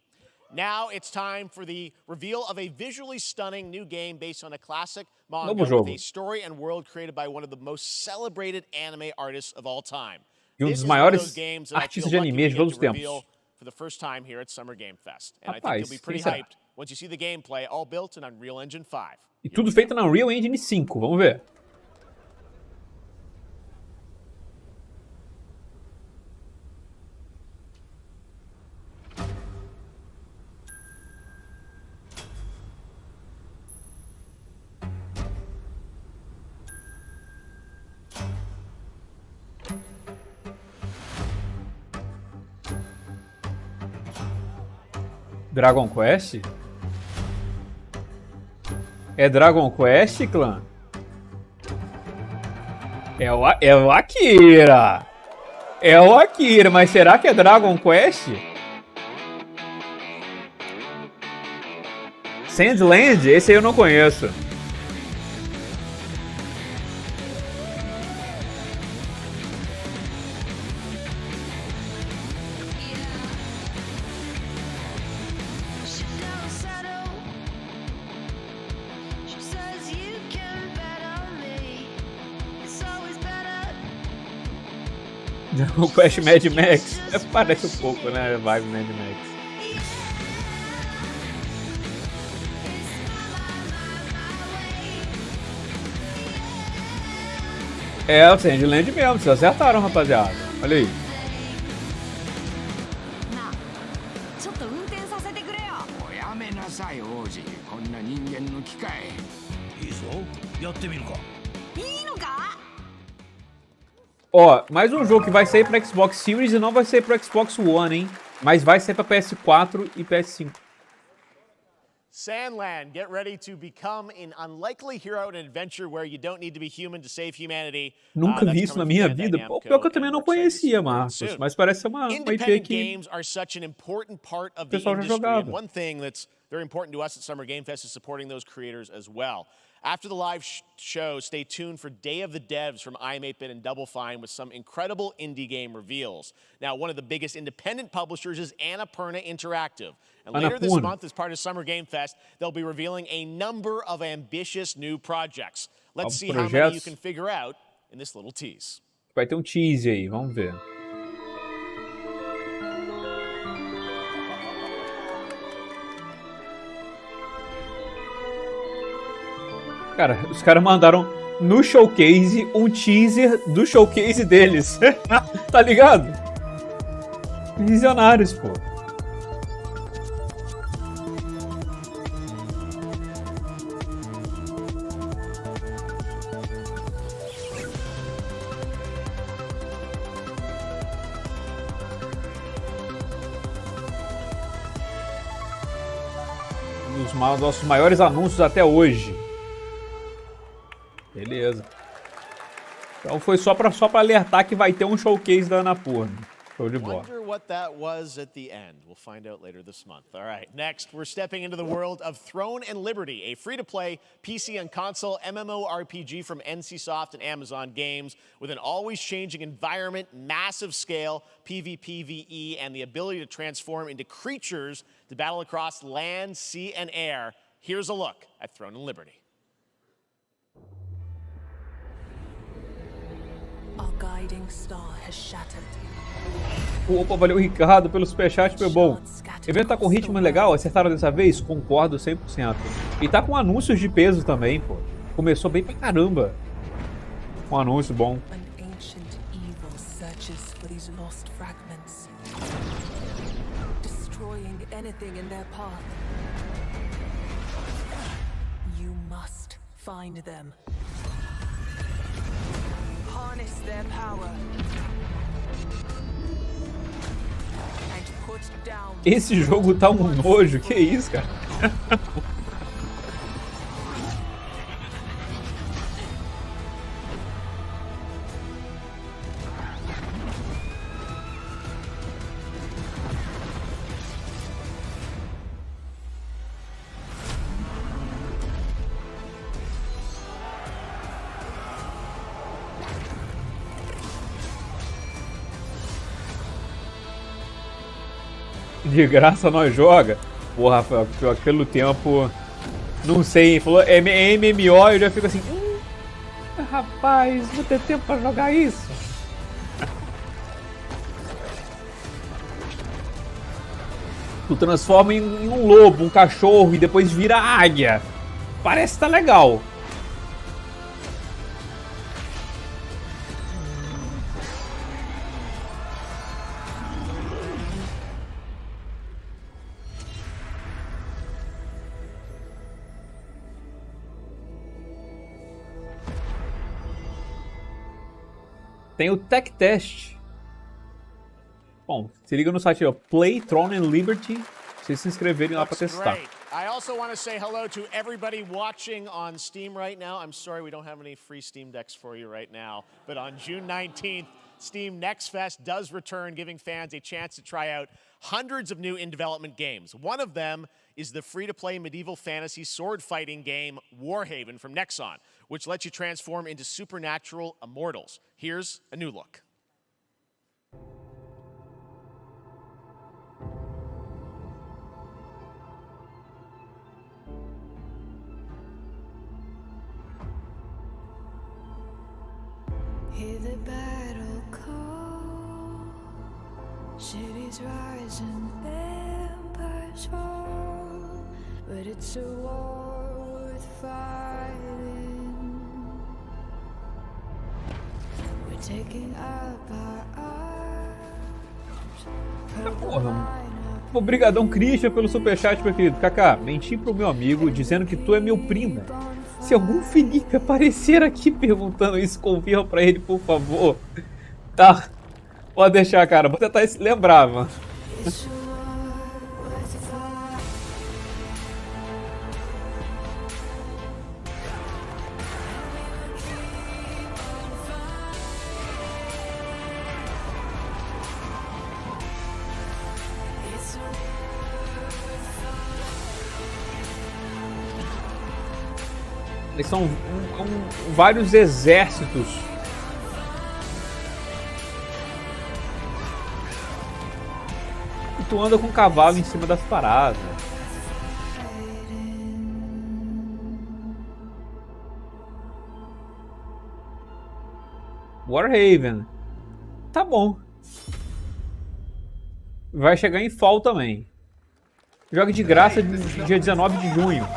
Now it's time for the reveal of a visually stunning new game based on a classic manga with a story and world created by one of the most celebrated anime artists of all time. E um dos maiores artistas de anime de todos os tempos. For the first time here at Summer Game Fest. And I think you'll be pretty hyped once you see the gameplay, all built in Unreal Engine 5. E tudo feito na Unreal Engine 5, vamos ver. Dragon Quest? É Dragon Quest, clã? É o Akira! É o Akira, mas será que é Dragon Quest? Sandland? Esse aí eu não conheço. O Quest Mad Max. Parece um pouco, né? Vibe Mad Max. É o Sandland mesmo, vocês acertaram, rapaziada. Olha aí. Ó, mais um jogo que vai sair pra Xbox Series e não vai sair pra Xbox One, hein? Mas vai sair pra PS4 e PS5. Sandland, get ready to become an unlikely hero in an adventure where you don't need to be human to save humanity. Nunca vi isso na minha vida. Pô, pior que eu também não conhecia, Marcos. Mas parece ser uma IP que o pessoal já jogava. One thing that's very important to us at Summer Game Fest is supporting those creators as well. After the live show, stay tuned for Day of the Devs from I'm8bit and Double Fine with some incredible indie game reveals. Now, one of the biggest independent publishers is Annapurna Interactive. And later this month, as part of Summer Game Fest, they'll be revealing a number of ambitious new projects. Let's see how many you can figure out in this little tease. Vai ter um tease aí, vamos ver. Cara, os caras mandaram no showcase um teaser do showcase deles. Tá ligado? Visionários, pô. Um dos nossos maiores anúncios até hoje. Beleza. Então foi só pra alertar que vai ter um showcase da Annapurna. Show de bola. Wonder what that was at the end. We'll find out later this month. All right, next we're stepping into the world of Throne and Liberty, a free-to-play PC and console MMORPG from NCSoft and Amazon Games with an always-changing environment, massive scale, PvPvE, and the ability to transform into creatures to battle across land, sea, and air. Here's a look at Throne and Liberty. Our guiding star has shattered. Opa, valeu Ricardo pelo superchat, foi bom. O evento tá com ritmo legal, acertaram dessa vez? Concordo 100%. E tá com anúncios de peso também, pô. Começou bem pra caramba. Um anúncio bom. An ancient evil searches for these lost fragments, destroying anything in their path. You must find them. Harness their power. Esse jogo tá um nojo, que isso, cara? De graça nós joga. Porra, Rafael, pelo tempo. Não sei, falou é MMO e eu já fico assim. Rapaz, vou ter tempo pra jogar isso. Tu transforma em um lobo, um cachorro e depois vira águia. Parece que tá legal. Tem o Tech Test. Bom, se liga no site, ó, Play, Throne and Liberty. Vocês se inscreverem lá pra testar. I also want to say hello to everybody watching on Steam right now. I'm sorry we don't have any free Steam Decks for you right now, but on June 19th, Steam Next Fest does return, giving fans a chance to try out hundreds of new in-development games. One of them is the free-to-play medieval fantasy sword-fighting game Warhaven from Nexon, which lets you transform into supernatural immortals. Here's a new look. Hear the battle call. Porra. Obrigadão, Christian, pelo superchat, meu querido. Kaká, menti pro meu amigo dizendo que tu é meu primo. Se algum Felipe aparecer aqui perguntando isso, confirma pra ele, por favor. Tá. Pode deixar, cara. Vou tentar se lembrar, mano. Eles são vários exércitos. E tu anda com um cavalo em cima das paradas. Warhaven. Tá bom. Vai chegar em fall também. Joga de graça dia 19 de junho.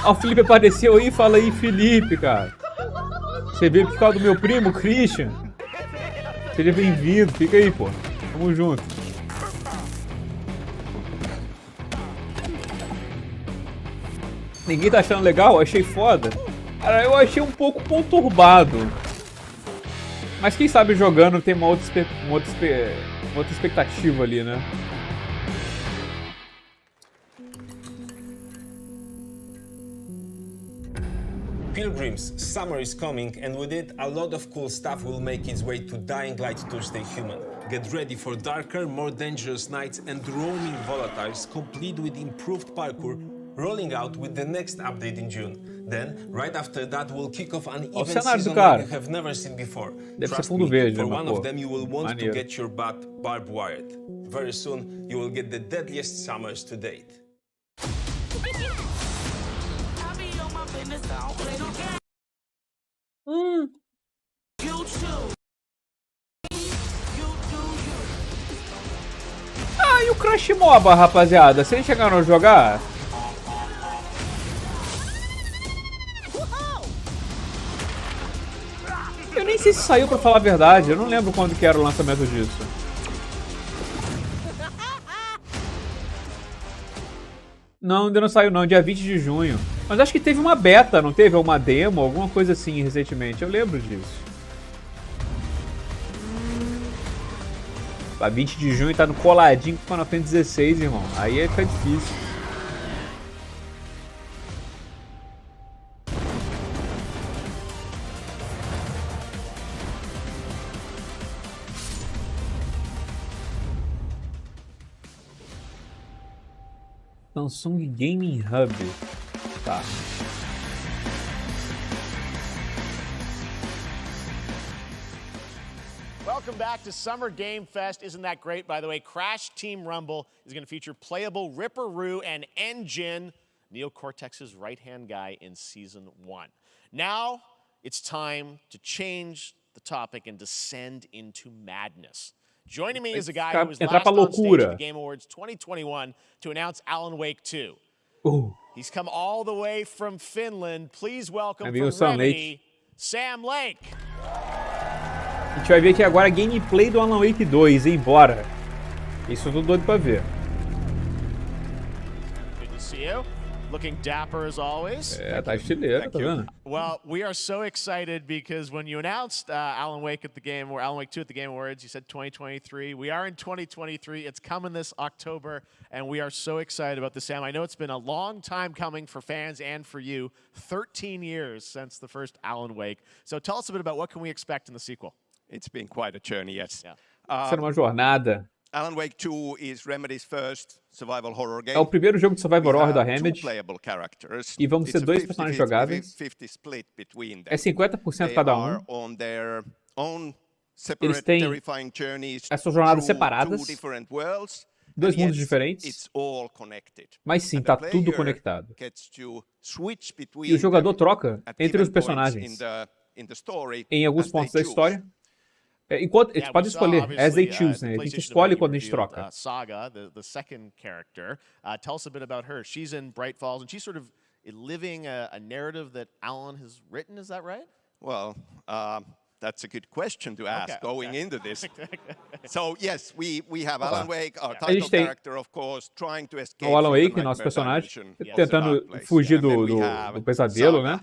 Ó, o Felipe apareceu aí, fala aí, Felipe, cara. Você veio por causa do meu primo, Christian. Seja bem-vindo, fica aí, pô. Tamo junto. Ninguém tá achando legal? Achei foda. Cara, eu achei um pouco conturbado. Mas quem sabe jogando tem uma outra expectativa ali, né? Pilgrims, summer is coming, and with it, a lot of cool stuff will make its way to Dying Light Tuesday Human. Get ready for darker, more dangerous nights and roaming volatiles, complete with improved parkour, rolling out with the next update in June. Then, right after that, we'll kick off an event season like you have never seen before. Trust me, for one of them, you will want to get your butt barbed wired. Very soon, you will get the deadliest summers to date. Ah, e o Crash MOBA, rapaziada? Vocês chegaram a jogar? Eu nem sei se saiu, pra falar a verdade. Eu não lembro quando que era o lançamento disso. Não, ainda não saiu não, dia 20 de junho. Mas acho que teve uma beta, não teve? Uma demo, alguma coisa assim recentemente. Eu lembro disso. A 20 de junho tá no coladinho com o Final Fantasy XVI, irmão. Aí fica difícil. Samsung Gaming Hub. Tá. Welcome back to Summer Game Fest. Isn't that great? By the way, Crash Team Rumble is going to feature playable Ripperoo and Engine, Neo Cortex's right-hand guy in Season 1. Now, it's time to change the topic and descend into madness. Joining me is a guy who was last on stage at the Game Awards 2021 to announce Alan Wake 2. He's come all the way from Finland. Please welcome from Remedy, Sam Lake. A gente vai ver aqui agora a gameplay do Alan Wake 2, hein? Bora. Isso eu tô doido pra ver. Good to see you. Looking dapper as always. É, tá estileiro, tá vendo? Well, we are so excited because when you announced Alan Wake 2 at the Game Awards, you said 2023. We are in 2023. It's coming this October, and we are so excited about this, Sam. I know it's been a long time coming for fans and for you. 13 years since the first Alan Wake. So tell us a bit about what can we expect in the sequel. It's been quite a journey, yes. Será uma jornada. Alan Wake 2 is Remedy's first survival horror game. É o primeiro jogo de survival horror da Remedy. E vamos ter dois personagens jogáveis. É 50% cada um. Eles têm essas jornadas separadas. Dois mundos diferentes. Mas sim, tá tudo conectado. E o jogador troca entre os personagens em alguns pontos da história. Enquanto, a gente pode escolher, as they choose, né? A gente escolhe quando a gente troca. Saga, the second character. Tell us a bit about her. She's in Bright Falls, and she's sort of living a narrative that Alan has written, is that right? Well, that's a good question to ask going into this. So yes, we have Alan Wake, our title character, of course, trying to escape o Alan Wake, nosso personagem, tentando fugir do pesadelo, né?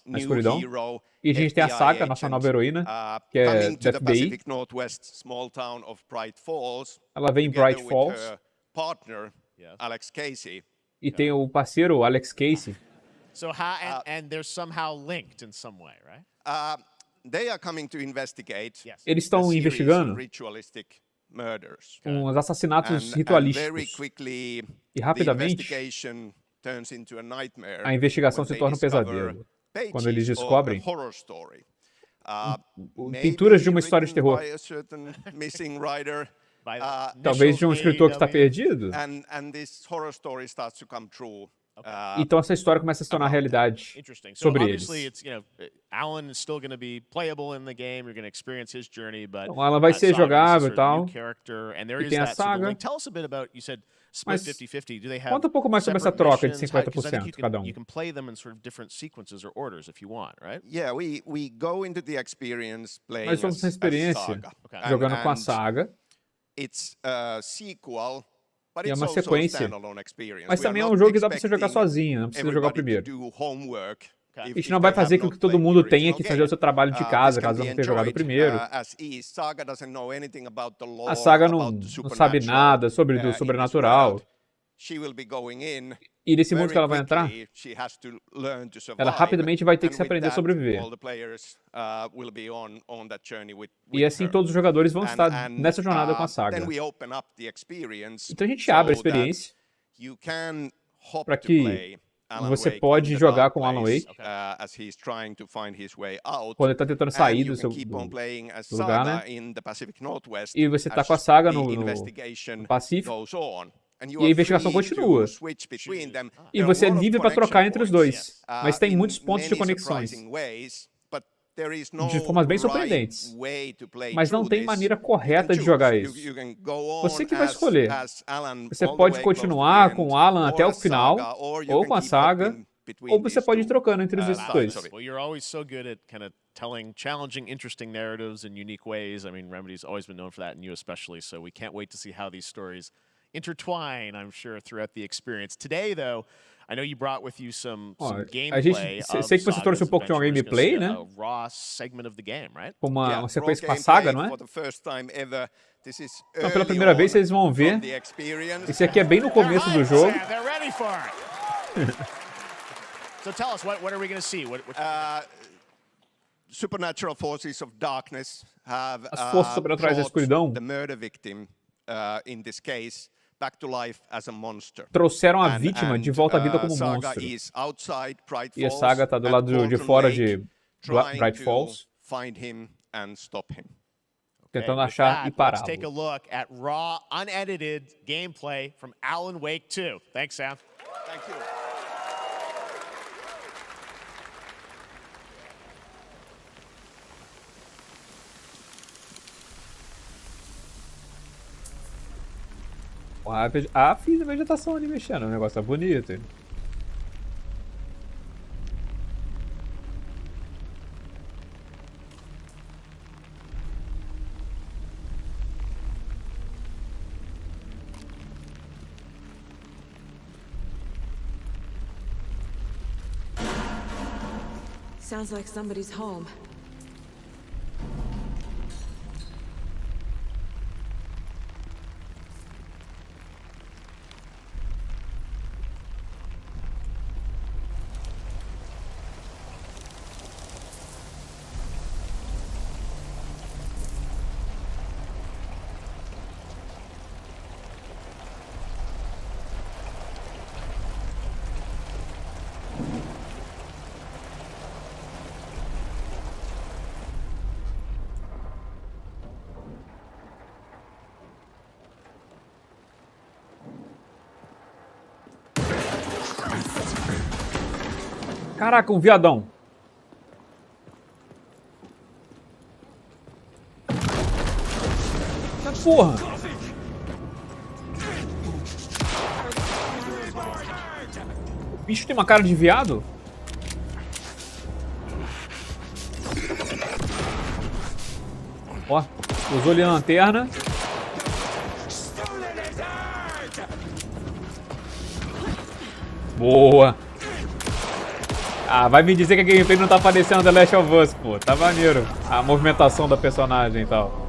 Na escuridão. E a gente tem a Saga, nossa nova heroína, que é da FBI. Ela vem em Bright Falls. E tem o parceiro, Alex Casey. So and they're somehow linked in some way, right? They are coming to investigate. Eles estão investigando uns assassinatos ritualísticos. E rapidamente, a investigação se torna um pesadelo. Quando eles descobrem pinturas de uma história de terror. Talvez de um escritor que está perdido. Então essa história começa a se tornar realidade sobre eles. Então, Alan vai ser jogável e tal. E tem a Saga. Mas conta um pouco mais sobre essa troca de 50% cada um. Nós vamos na experiência jogando com a Saga. E é uma sequência. Mas também é um jogo que dá pra você jogar sozinho, não precisa jogar primeiro. A gente não vai fazer aquilo que todo mundo tenha que fazer o seu trabalho de casa, caso não tenha jogado primeiro. A Saga não sabe nada sobre o sobrenatural. E nesse mundo que ela vai entrar, ela rapidamente vai ter que se aprender a sobreviver. E assim todos os jogadores vão estar nessa jornada com a Saga. Então a gente abre a experiência para que você pode jogar com Alan Wake quando ele está tentando sair do lugar, né? E você está com a Saga no Pacífico. E a investigação continua. E você é livre para trocar entre os dois. Mas tem muitos pontos de conexões. De formas bem surpreendentes. Mas não tem maneira correta de jogar isso. Você que vai escolher. Você pode continuar com o Alan até o final, ou com a Saga, ou você pode ir trocando entre esses dois. Well, you're always so good at kind of telling challenging, interesting narratives in unique ways. I mean, Remedy's always been known for that, and you especially. So we can't wait to see how these stories intertwine, I'm sure, throughout the experience. Today, though, I know you brought with you some gameplay. Sei que você trouxe um pouco de uma gameplay, né? Com uma sequência com a Saga, não é? Então, pela primeira vez, vocês vão ver. Esse aqui é bem no começo do jogo. So tell us, what are we going to see? Supernatural forces of darkness have as forças sobrenaturais da escuridão the murder victim, in this case, back to life as a monster. Trouxeram a vítima de volta à vida como monstro. E a Saga está do lado de fora de Bright Falls, tentando achar e pará-lo. Let's take a look at raw, unedited gameplay from Alan Wake 2. Thanks, Sam. Thank you. Fiz a vegetação ali mexendo, o negócio tá bonito. Sounds like somebody's home. Caraca, um viadão. porra. O bicho tem uma cara de viado? Ó, usou ali a lanterna. Boa. Ah, vai me dizer que a gameplay não tá parecendo The Last of Us, pô. Tá maneiro. A movimentação da personagem e tal.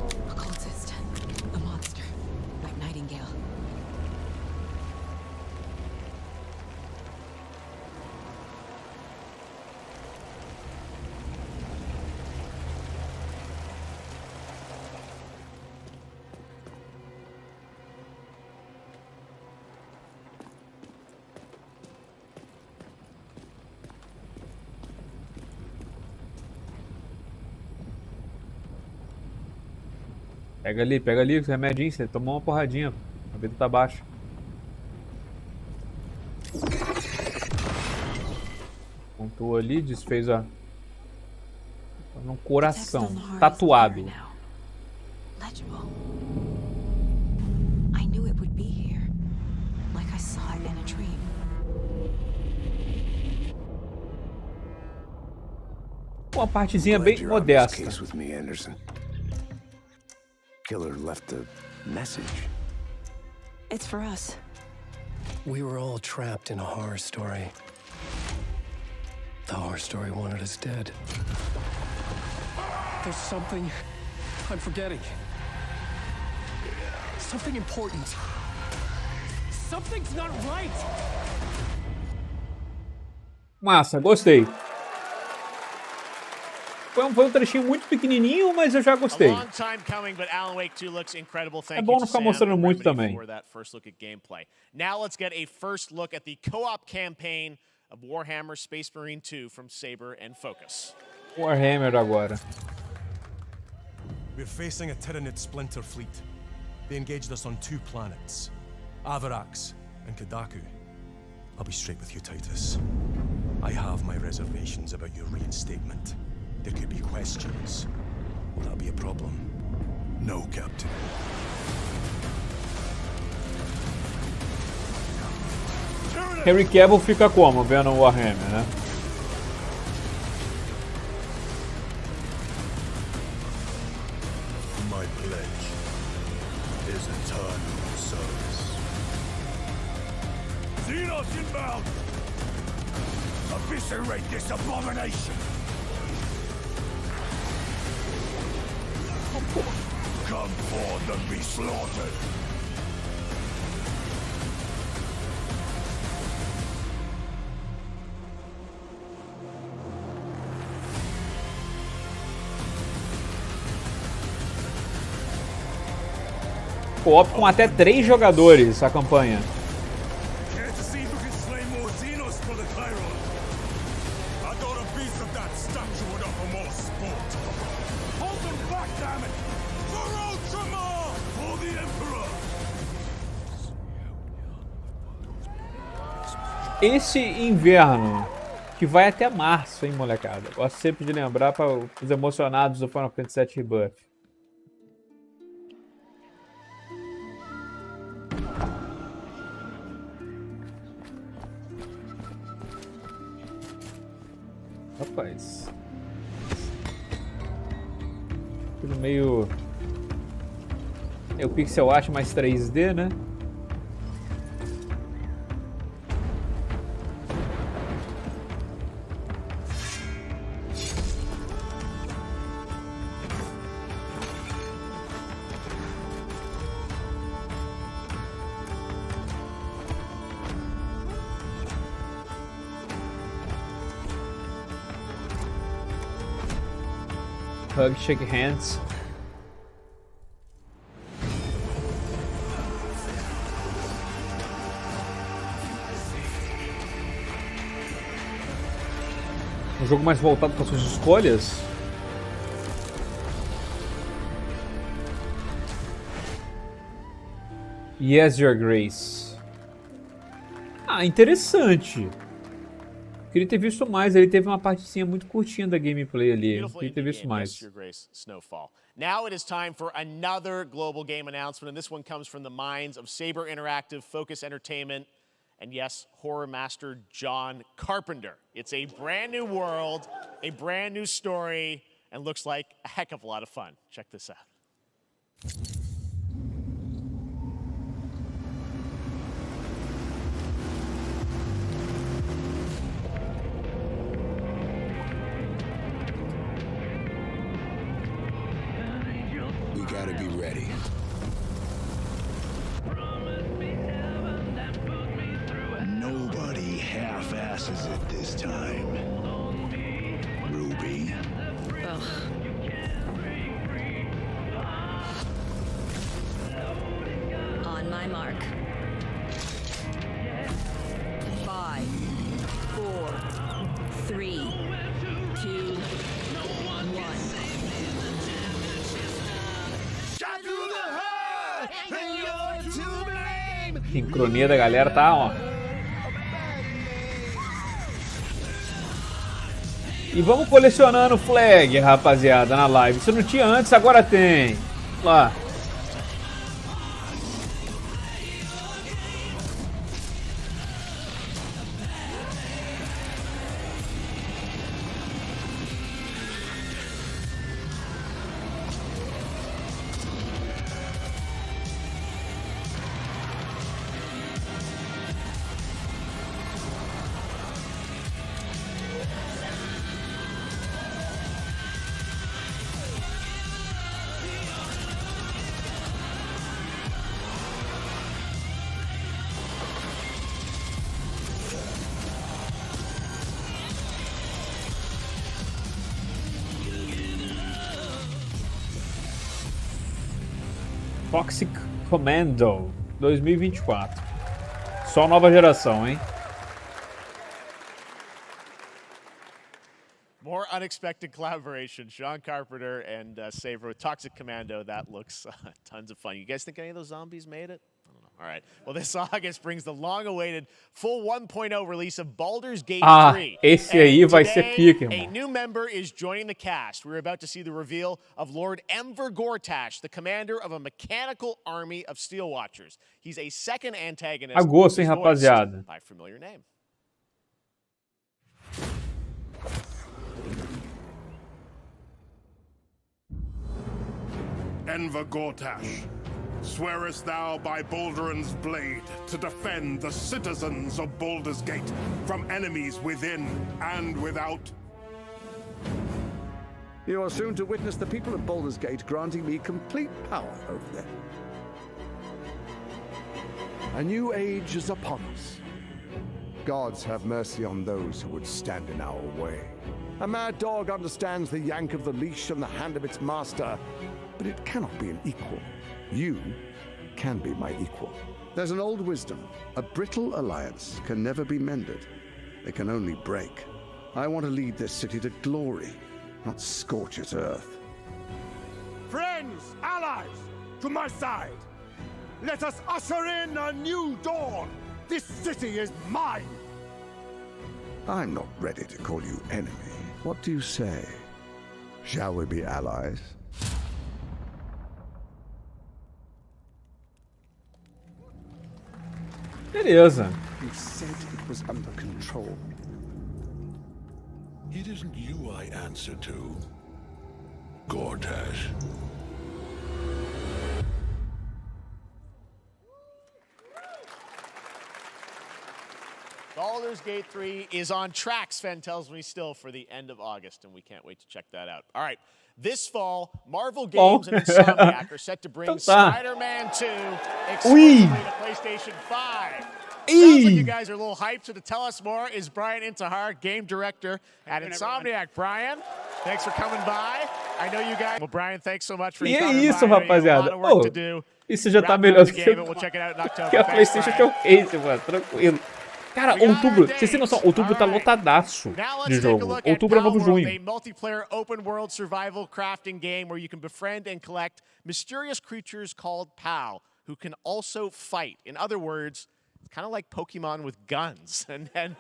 Pega ali, o remedinho, você tomou uma porradinha. A vida tá baixa. Pontuou ali, desfez a... num coração, tatuado. Uma partezinha bem modesta. Killer left a message. It's for us. We were all trapped in a horror story. The horror story wanted us dead. There's something I'm forgetting. Something important. Something's not right. Massa, gostei. Foi um trechinho muito pequenininho, mas eu já gostei. É bom não ficar mostrando muito também. Now let's get a first look at the co-op campaign of Warhammer Space Marine 2 from Saber and Focus. Warhammer agora. We're facing a Tyranid splinter fleet. They engaged us on 2 planets, Avarax and Kadaku. I'll be straight with you, Titus. I have my reservations about your reinstatement. There could be questions. Will that be a problem? No, Captain. Henry Cavill fica como vendo o Warhammer, né? My pledge is eternal service. Xenos inbound! Eviscerate this abomination! Come forth and be slaughtered! Co-op com até 3 jogadores a campanha. Esse inverno, que vai até março, hein, molecada? Gosto sempre de lembrar para os emocionados do Final Fantasy VII Rebirth. Rapaz. Tudo meio... é o pixel art mais 3D, né? Hug, shake hands. Um jogo mais voltado para suas escolhas. Yes, Your Grace. Ah, interessante. Queria ter visto mais, ele teve uma partezinha muito curtinha da gameplay ali. Queria ter visto mais. Now it is time for another global game announcement, and this one comes from the minds of Saber Interactive, Focus Entertainment, and yes, horror master John Carpenter. It's a brand new world, a brand new story, and looks like a heck of a lot of fun. Check this out. We gotta be ready. Nobody half-asses it this time. Ruby. Ugh. On my mark. 5, 4, 3, 2, 1. Sincronia da galera tá, ó. E vamos colecionando flag, rapaziada, na live. Se não tinha antes, agora tem. Lá. Toxic Commando 2024. Só nova geração, hein? More unexpected collaboration. John Carpenter and Saber with Toxic Commando. That looks tons of fun. You guys think any of those zombies made it? I don't know. All right. Well, this August brings the long-awaited full 1.0 release of Baldur's Gate 3. Esse aí vai ser pica, irmão. A new member is joining the cast. We're about to see the reveal of Lord Enver Gortash, the commander of a mechanical army of Steel Watchers. He's a second antagonist. A gosto, hein, rapaziada? By familiar name. Enver Gortash, swearest thou by Balduran's blade to defend the citizens of Baldur's Gate from enemies within and without? You are soon to witness the people of Baldur's Gate granting me complete power over them. A new age is upon us. Gods have mercy on those who would stand in our way. A mad dog understands the yank of the leash and the hand of its master, but it cannot be an equal. You can be my equal. There's an old wisdom. A brittle alliance can never be mended. It can only break. I want to lead this city to glory, not scorch its earth. Friends, allies, to my side. Let us usher in a new dawn. This city is mine. I'm not ready to call you enemy. What do you say? Shall we be allies? Beleza. You said it was under control. It isn't you I answer to, Gortash. Baldur's Gate 3 is on track, Sven tells me, still for the end of August, and we can't wait to check that out. All right. This fall, Marvel Games and Insomniac are set to bring Spider-Man 2 exclusively to PlayStation 5. Sounds like you guys are a little hyped, so to tell us more is Brian Intihar, game director at Insomniac. Brian, thanks for coming by. I know you guys... Well, Brian, thanks so much for coming by. E é isso, rapaziada. Oh, isso já tá melhor do que a PlayStation Showcase, mano. Tranquilo. Cara, outubro, vocês têm noção, outubro tá lotadaço de jogo. Outubro é novo junho. A multiplayer open world survival crafting game where you can befriend and collect mysterious creatures called PAL, who can also fight. In other words, it's kind of like Pokemon with guns. And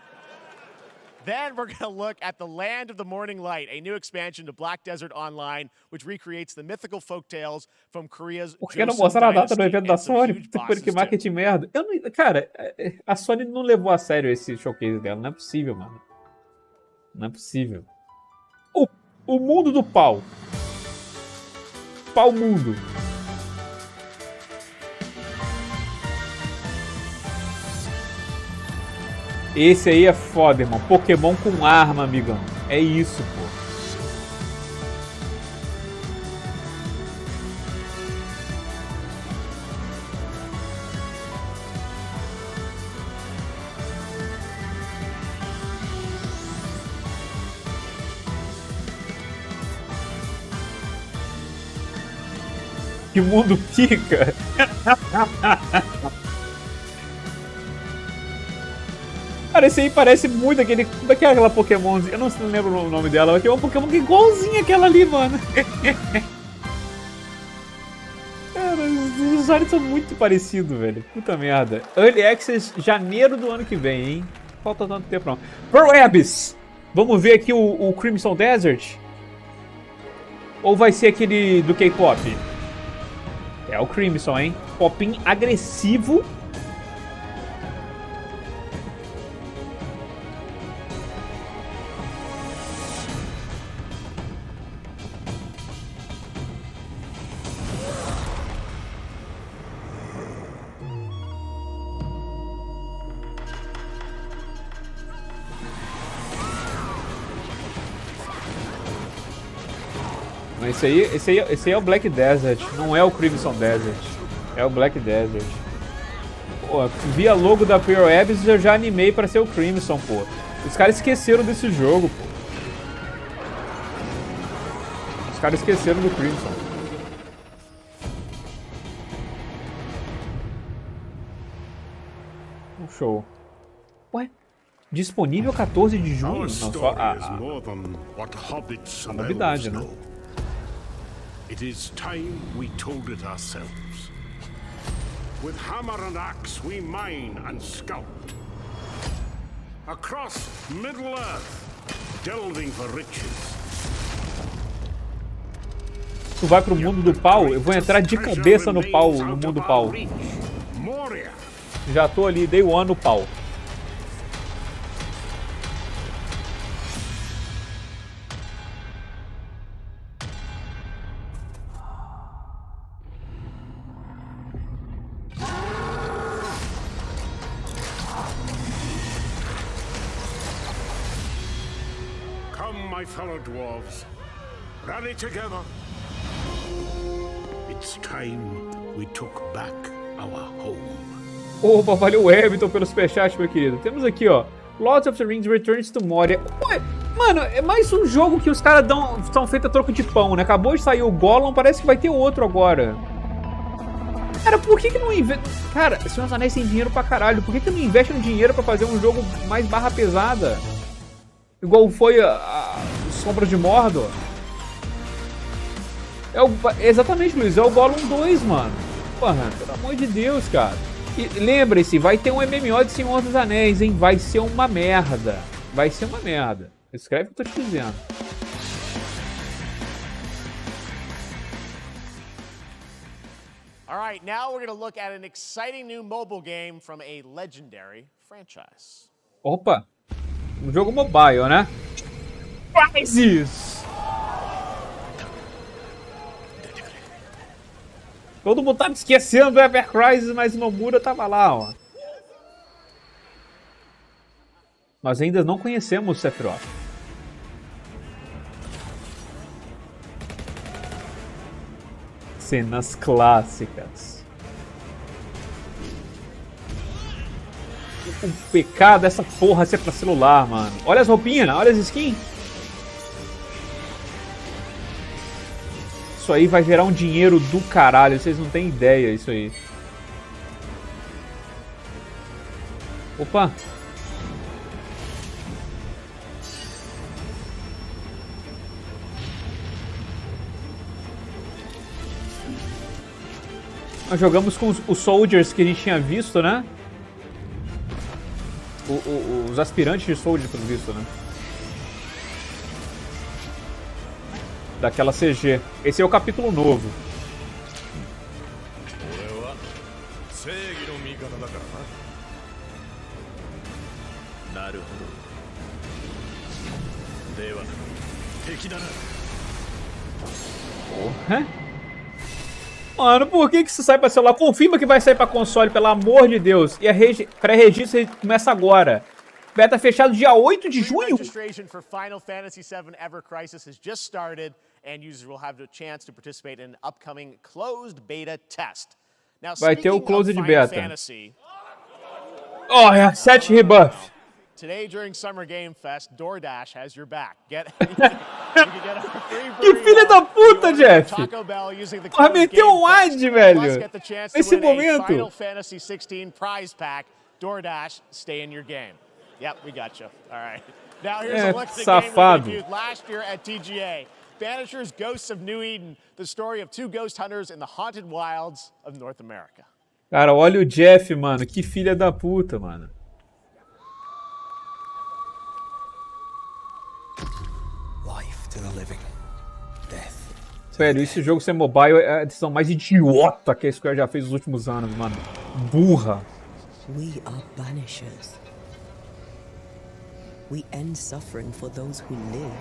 Then we're going to look at the Land of the Morning Light, a new expansion to Black Desert Online, which recreates the mythical folktales from Korea's Por que não mostraram a data do evento da Sony? Que marketing merda. Eu não, cara, a Sony não levou a sério esse showcase dela. Não é possível, mano. Não é possível. O mundo do pau. Pau mundo. Esse aí é foda, irmão. Pokémon com arma, amigão. É isso, pô. Que mundo pica. Cara, esse aí parece muito daquela Pokémon. Eu não lembro o nome dela, mas tem uma Pokémon que é igualzinha aquela ali, mano. Cara, os usuários são muito parecidos, velho. Puta merda. Early Access, janeiro do ano que vem, hein? Falta tanto tempo não. Pearl Abyss. Vamos ver aqui o Crimson Desert? Ou vai ser aquele do K-pop? É o Crimson, hein? Popinho agressivo. Esse aí é o Black Desert, não é o Crimson Desert. É o Black Desert. Pô, vi a logo da Pearl Abyss e eu já animei pra ser o Crimson, pô. Os caras esqueceram desse jogo, pô. Os caras esqueceram do Crimson. Um show. Ué? Disponível 14 de junho? Não, só a novidade, né? It is time we told it ourselves. With hammer and axe we mine and scout. Across Middle Earth, delving for riches. Tu vai pro mundo do pau? Eu vou entrar de cabeça no pau, no mundo do pau. Já tô ali, day one no pau. My fellow dwarves, rally together. It's time we took back our home. Opa, valeu o Evento pelo superchat, meu querido. Temos aqui, ó, Lords of the Rings Returns to Moria. Ué, mano, é mais um jogo que os caras são feitos a troco de pão, né? Acabou de sair o Gollum, parece que vai ter outro agora. Cara, por que não investe... Cara, Senhor dos Anéis tem dinheiro pra caralho. Por que não investe no dinheiro pra fazer um jogo mais barra pesada? Igual foi a Sombra de Mordor. Exatamente, Luiz. É o Gollum 2, mano. Porra, pelo amor de Deus, cara. E lembre-se, vai ter um MMO de Senhor dos Anéis, hein? Vai ser uma merda. Vai ser uma merda. Escreve o que eu tô te dizendo. All right, now we're going to look at an exciting new mobile game from a legendary franchise. Opa. Um jogo mobile, né? Crysis! Todo mundo tá me esquecendo do Ever Crysis, mas o Nomura tava lá, ó. Nós ainda não conhecemos o Sephiroth. Cenas clássicas. O pecado dessa porra ser pra celular, mano. Olha as roupinhas, olha as skins. Isso aí vai gerar um dinheiro do caralho. Vocês não têm ideia isso aí. Opa. Nós jogamos com os Soldiers que a gente tinha visto, né? os aspirantes de Soldier, pelo visto, né? Daquela CG. Esse é o capítulo novo. Porra. Mano, por que isso sai pra celular? Confirma que vai sair pra console, pelo amor de Deus. E a pré-registro começa agora. Beta fechado dia 8 de junho. Registration for Final Fantasy VII Ever Crisis has just started, and users will have the chance to participate in an upcoming closed beta test. Now, vai ter o closed beta. Fantasy, oh, é 7 rebuff. Today during Summer Game Fest, DoorDash has your back. Que filha da puta, Geoff! Ah, meteu um ad, velho! Nesse momento. Final Fantasy 16 prize pack. DoorDash, stay in your game. Yep, we got you. All right. Now here's a look at the game we reviewed last year at TGA. Banishers, Ghosts of New Eden, the story of 2 ghost hunters in the haunted wilds of North America. Cara, olha o Geoff, mano. Que filha da puta, mano. Life to the living. Death. Sério, esse jogo ser mobile é a decisão mais idiota que a Square já fez nos últimos anos, mano. Burra. We are banishers. We end suffering for those who live.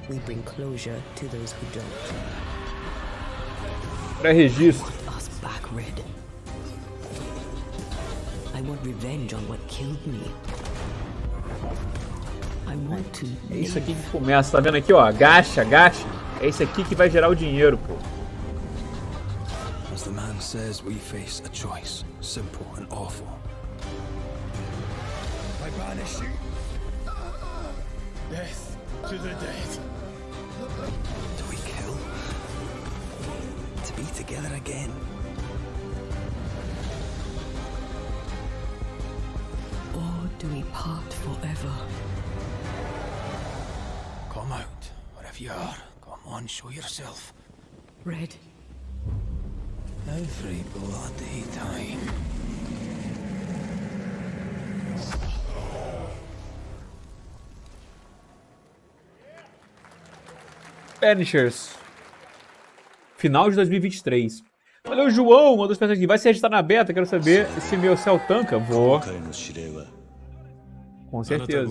We bring closure to those who don't. Pré-registro. Us back, Red. I want revenge on what killed me. I want to. É isso aqui que começa, tá vendo aqui, ó? Gacha, gacha. É isso aqui que vai gerar o dinheiro, pô. As the man says, we face a choice, simple and awful. I banish you. Death to the dead. Do we kill? To be together again. Or do we part forever? Come out, wherever you are. Come on, show yourself. Red. Every bloody time. Banishers. Final de 2023. Valeu, João. Uma das pessoas que vai se registrar na beta. Quero saber se meu céu tanca. Vou. Com certeza.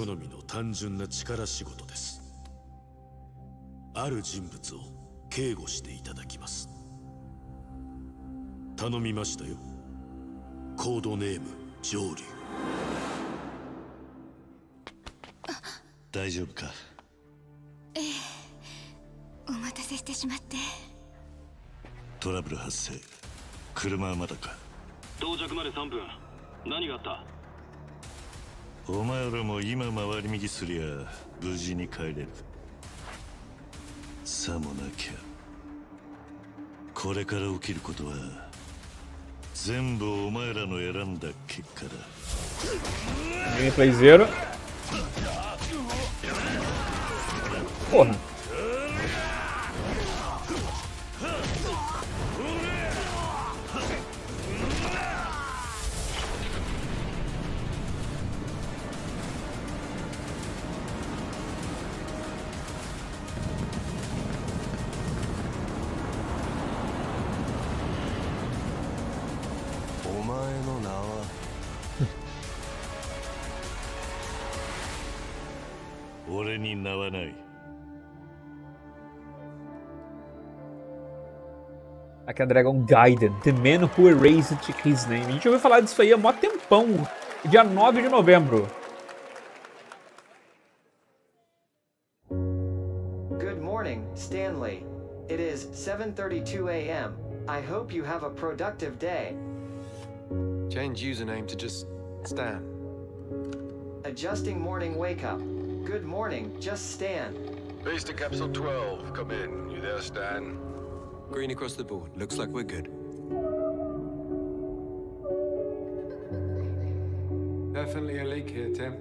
Gameplay zero. Porra. Aqui é Dragon Gaiden, The Man Who Erased His Name. A gente ouviu falar disso aí há mó tempão, dia 9 de novembro. Good morning, Stanley. It is 7:32 a.m. I hope you have a productive day. Change username to just Stan. Adjusting morning wake up. Good morning, just Stan. Base to capsule 12. Come in. You there, Stan? Green across the board. Looks like we're good. Definitely a leak here, Tim.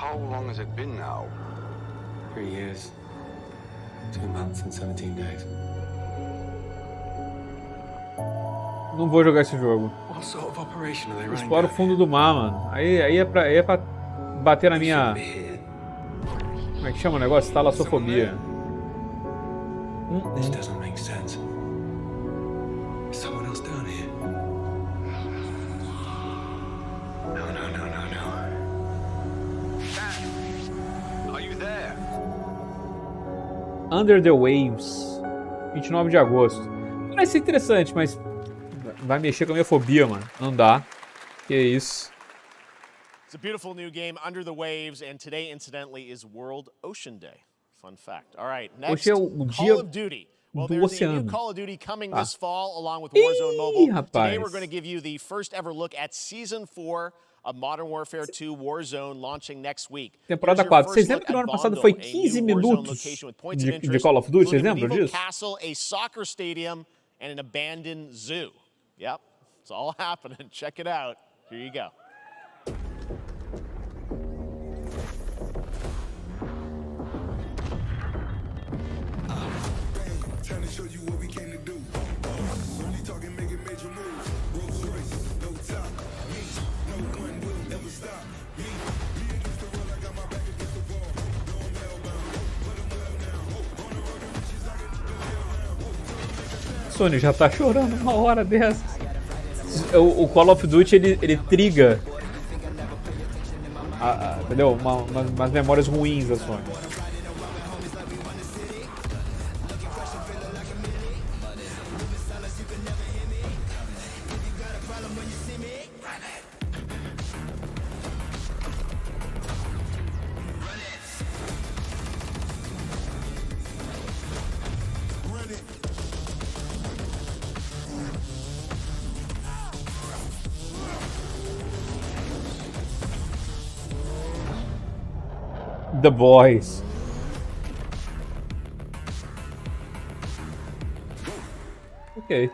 How long has it been now? 3 years, 2 months and 17 days. Não vou jogar esse jogo. What sort of operation are they running? Explora o fundo do mar, mano. Aí é pra bater na minha... Como é que chama o negócio? Talassofobia. This doesn't make sense. Is someone else down here? No. Dad, are you there? Under the Waves. 29 de agosto. Parece interessante, mas vai mexer com a minha fobia, mano. Não dá. Que isso. It's a beautiful new game, Under the Waves, and today, incidentally, is World Ocean Day. Fun fact. All right, next, Hoje é o dia Call of Duty. Well, do there's oceano. a new Call of Duty coming this fall, along with Warzone Mobile. Rapaz. Today, we're going to give you the first ever look at Season 4 of Modern Warfare 2 Warzone, launching next week. Temporada 4. Vocês lembram que no ano passado foi 15 minutos de Call of Duty? Vocês lembram disso? Castle, a soccer stadium, and an abandoned zoo. Yep, it's all happening. Check it out. Here you go. Sony já tá chorando uma hora dessa. O Call of Duty ele triga entendeu? Umas memórias ruins da Sony. The Boys. Ok.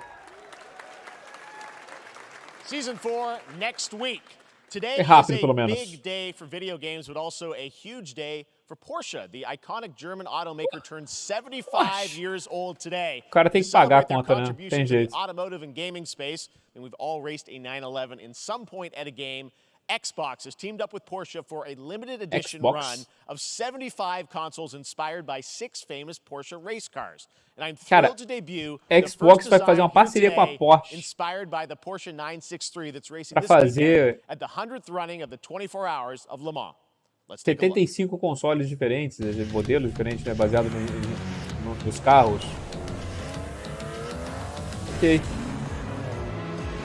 Season 4 next week. Today rápido, is pelo a menos. big day for video games, but also a huge day for Porsche. The iconic German automaker turns 75 years old today. O cara tem que pagar a conta, né? Contribution Tem to the jeito. automotive and gaming space, and we've all raced a 911 in some point at a game. Xbox has teamed up with Porsche for a limited edition run of 75 consoles inspired by 6 famous Porsche race cars. And I'm thrilled to debut Xbox vai fazer uma parceria com a Porsche inspired by the Porsche 963 that's racing pra this weekend fazer at the 100th running of the 24 Hours of Le Mans. Let's take a look. 75 consoles diferentes, modelos diferentes, né, baseado nos carros. Ok.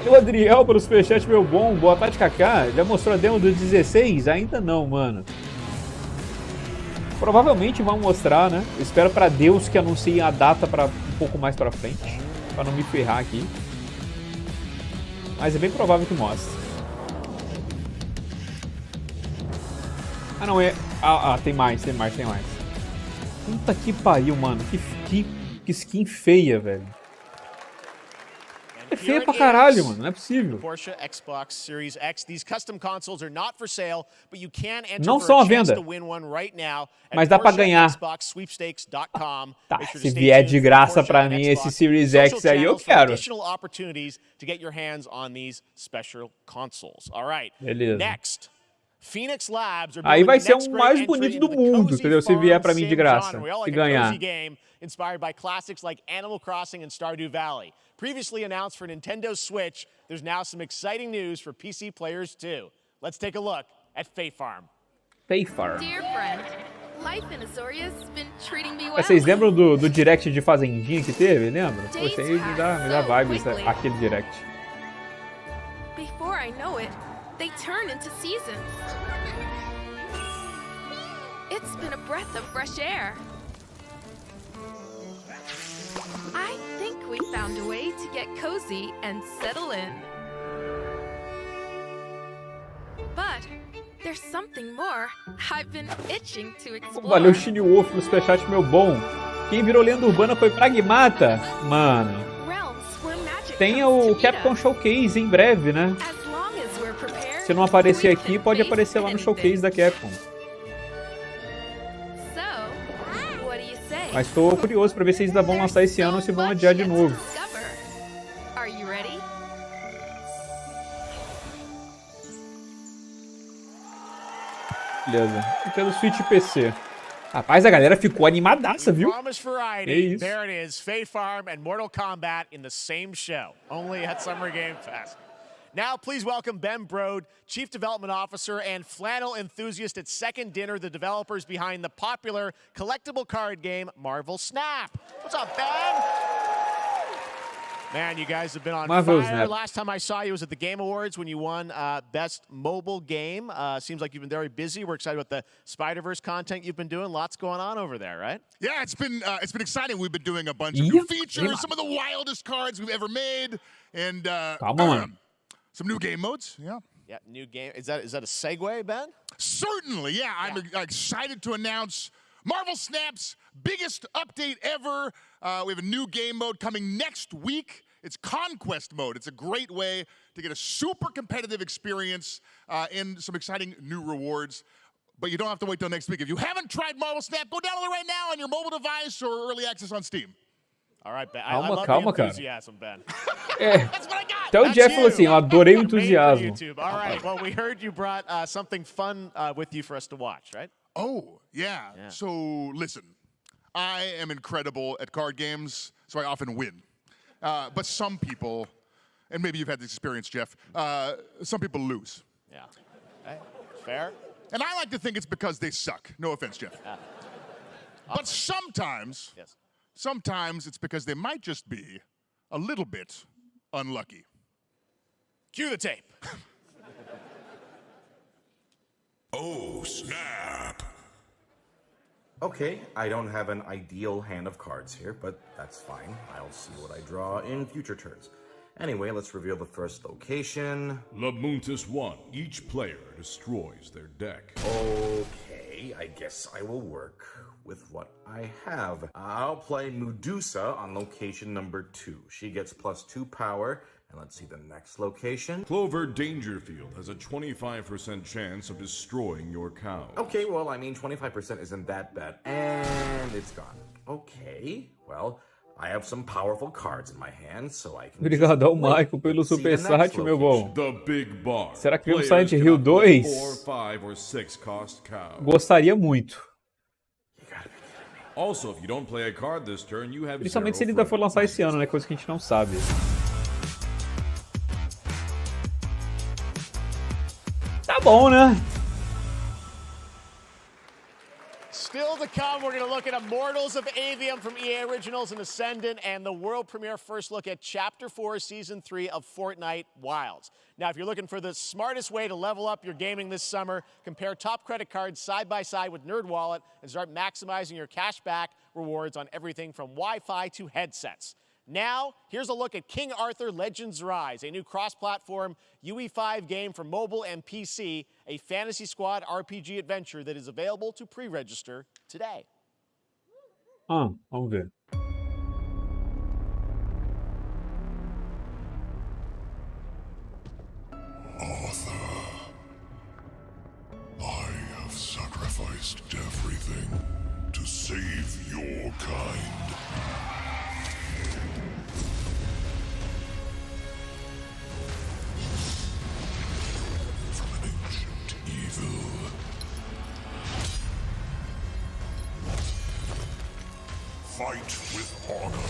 E o Adriel pelo superchat, meu bom, boa tarde, Kaká. Já mostrou a demo do 16? Ainda não, mano. Provavelmente vão mostrar, né? Eu espero pra Deus que anunciem a data pra um pouco mais pra frente, pra não me ferrar aqui. Mas é bem provável que mostre. Ah, não é... tem mais. Puta que pariu, mano. Que skin feia, velho. É feia pra caralho, mano. Não é possível. Porsche Xbox Series X. These custom consoles are not for sale, but you can enter Não for são a à venda, chance to win one right now at mas dá pra ganhar. PorscheXboxSweepstakes.com. Tá, se vier de graça pra mim esse Series X aí, eu quero. Additional opportunities to get your hands on these special consoles. All right. Beleza. Next. Phoenix Labs are Aí vai building ser the next o great mais entry bonito into do the mundo, cozy entendeu? Se farm vier pra mim de sim graça, genre. We all se like a ganhar. cozy game inspired by classics like Animal Crossing and Stardew Valley. Previously announced for Nintendo Switch, there's now some exciting news for PC players too. Let's take a look at Fae Farm. Fae Farm. Dear friend, life in Azoria's been treating me well. Vocês lembram do direct de Fazendinha que teve? Lembra? Poxa, aí me dá vibes aquele direct. Before I know it, they turn into seasons. It's been a breath of fresh air. I think we found a way to get cozy and settle in. But there's something more I've been itching to explore. Valeu, Shine Wolf no superchat, meu bom. Quem virou lenda urbana foi Pragmata. Mano. Tem o Capcom Showcase em breve, né? Se não aparecer aqui, pode aparecer lá no Showcase da Capcom. Mas tô curioso pra ver se eles ainda vão lançar esse ano ou se vão adiar de novo. Are you ready? Beleza. Nintendo Switch e PC. Rapaz, a galera ficou animadaça, viu? É isso. There it is, Fae Farm and Mortal Kombat in the same show, only at Summer Game Fest. Now, please welcome Ben Brode, Chief Development Officer and flannel enthusiast at Second Dinner, the developers behind the popular collectible card game Marvel Snap. What's up, Ben? Man, you guys have been on Marvel fire. Snap. Last time I saw you was at the Game Awards when you won Best Mobile Game. Seems like you've been very busy. We're excited about the Spider-Verse content you've been doing. Lots going on over there, right? Yeah, it's been exciting. We've been doing a bunch of new features, some of the wildest cards we've ever made, and some new game modes. Yeah. Yeah, new game. Is that a segue, Ben? Certainly, yeah. I'm excited to announce Marvel Snap's biggest update ever. We have a new game mode coming next week. It's Conquest mode. It's a great way to get a super competitive experience and some exciting new rewards. But you don't have to wait till next week. If you haven't tried Marvel Snap, go download it right now on your mobile device or early access on Steam. All right, Ben. I love the enthusiasm, Ben. That's what I got. Então o Geoff falou assim, eu adorei o entusiasmo. All right, well, we heard you brought something fun with you for us to watch, right? Oh, yeah. So, listen, I am incredible at card games, so I often win. But some people, and maybe you've had this experience, Geoff, some people lose. Yeah. Okay. Fair. And I like to think it's because they suck. No offense, Geoff. But sometimes, sometimes it's because they might just be a little bit unlucky. Cue the tape. Oh, snap. Okay, I don't have an ideal hand of cards here, but that's fine. I'll see what I draw in future turns. Anyway, let's reveal the first location. Labuntus 1. Each player destroys their deck. Okay, I guess I will work with what I have. I'll play Medusa on location number 2. She gets +2 power. And let's see the next location. Clover Dangerfield has a 25% chance of destroying your cow. Okay, well, I mean, 25% isn't that bad. And it's gone. Okay, well, I have some powerful cards in my hand, so I can... Obrigado ao Michael pelo superchat, meu bom. The Big Bar. Será que vem um Silent Hill 2? 4, 5, or 6 cost cow. Gostaria muito. Also, if you don't play a card this turn, you have Principalmente se ele ainda for lançar esse ano, né? Coisa que a gente não sabe. Tá bom, né? Still to come, we're going to look at Immortals of Avium from EA Originals and Ascendant and the world premiere first look at Chapter 4, Season 3 of Fortnite Wilds. Now, if you're looking for the smartest way to level up your gaming this summer, compare top credit cards side by side with NerdWallet and start maximizing your cashback rewards on everything from Wi-Fi to headsets. Now, here's a look at King Arthur Legends Rise, a new cross-platform UE5 game for mobile and PC, a Fantasy Squad RPG adventure that is available to pre-register today. Vamos ver. Arthur, I have sacrificed everything to save your kind. Fight with honor.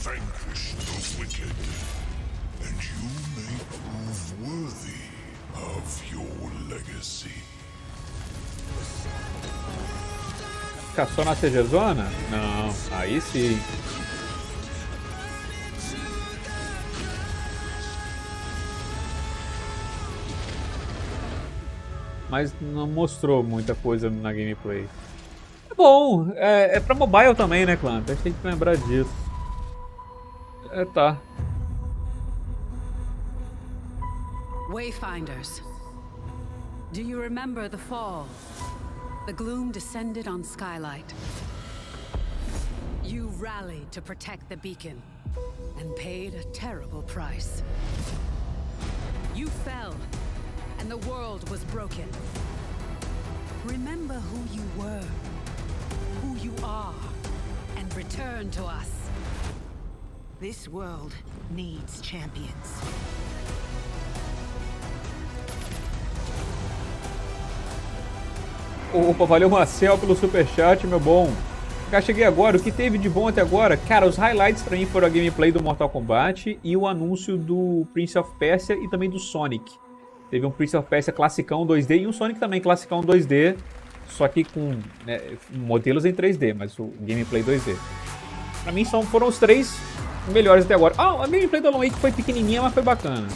Vanquish the wicked. And you may prove worthy of your legacy. Ficar só na CG Zona? Não, aí sim. Mas não mostrou muita coisa na gameplay. É bom, é pra mobile também, né, clã? A gente tem que lembrar disso. Tá. Wayfinders, do you remember the fall? The gloom descended on Skylight. You rallied to protect the beacon and paid a terrible price. You fell, and the world was broken. Remember who you were, who you are and return to us. This world needs champions. Opa, valeu Marcel pelo superchat, meu bom. Já cheguei agora, o que teve de bom até agora? Cara, os highlights pra mim foram a gameplay do Mortal Kombat e o anúncio do Prince of Persia e também do Sonic. Teve um Prince of Persia classicão 2D e um Sonic também classicão 2D, só que com modelos em 3D, mas o gameplay 2D. Pra mim foram os 3 melhores até agora. Ah, a gameplay do Alan Wake foi pequenininha, mas foi bacana.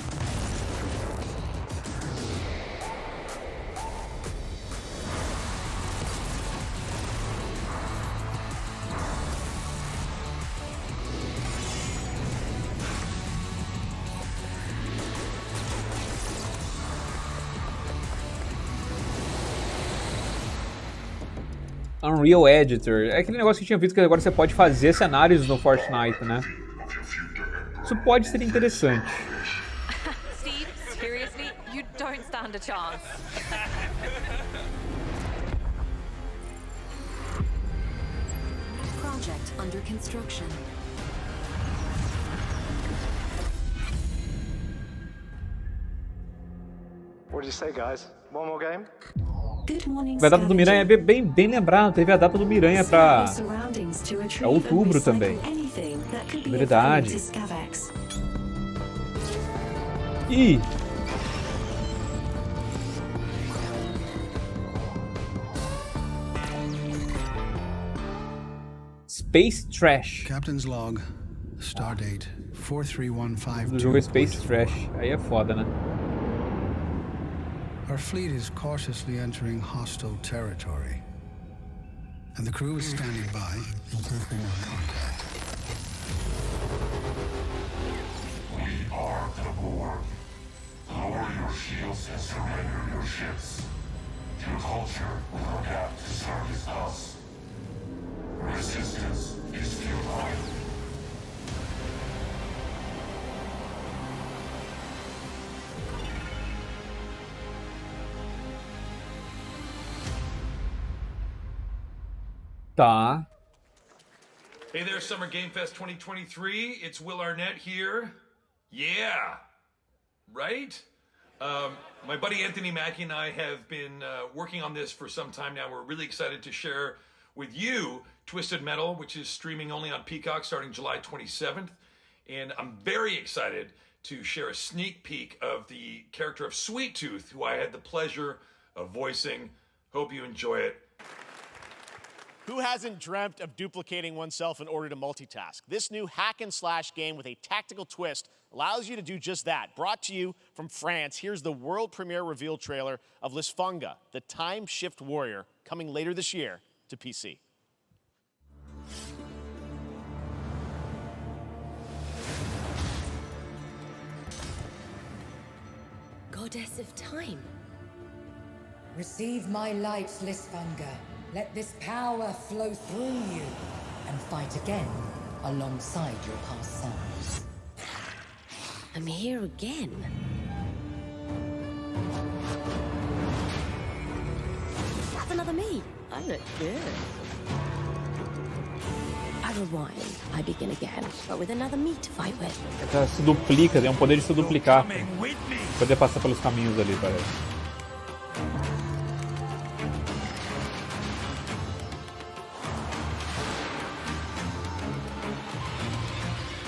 Unreal Editor. É aquele negócio que tinha visto que agora você pode fazer cenários no Fortnite, né? Isso pode ser interessante. Steve, seriously, you don't stand a chance. Project under construction. What did you say, guys? One more game? A data do Miranha é bem lembrado, teve a data do Miranha pra outubro também. Verdade. E Space Trash. Captain's log, stardate 4315. O jogo é Space Trash. Aí é foda, né? Our fleet is cautiously entering hostile territory, and the crew is standing by in case they want contact. We are the Borg. Lower your shields and surrender your ships. Your culture will adapt to service us. Resistance is futile. Tá. Hey there, Summer Game Fest 2023. It's Will Arnett here. Yeah. Right? My buddy Anthony Mackie and I have been working on this for some time now. We're really excited to share with you Twisted Metal, which is streaming only on Peacock starting July 27th. And I'm very excited to share a sneak peek of the character of Sweet Tooth, who I had the pleasure of voicing. Hope you enjoy it. Who hasn't dreamt of duplicating oneself in order to multitask? This new hack and slash game with a tactical twist allows you to do just that. Brought to you from France, here's the world premiere reveal trailer of Lisfunga, the time shift warrior, coming later this year to PC. Goddess of time. Receive my light, Lisfunga. Let this power flow through you and fight again alongside your past selves. I'm here again. That's another me. I look good. I rewind. I begin again, but with another me to fight with. Se duplica, tem um poder de se duplicar. Poder passar pelos caminhos ali, parece.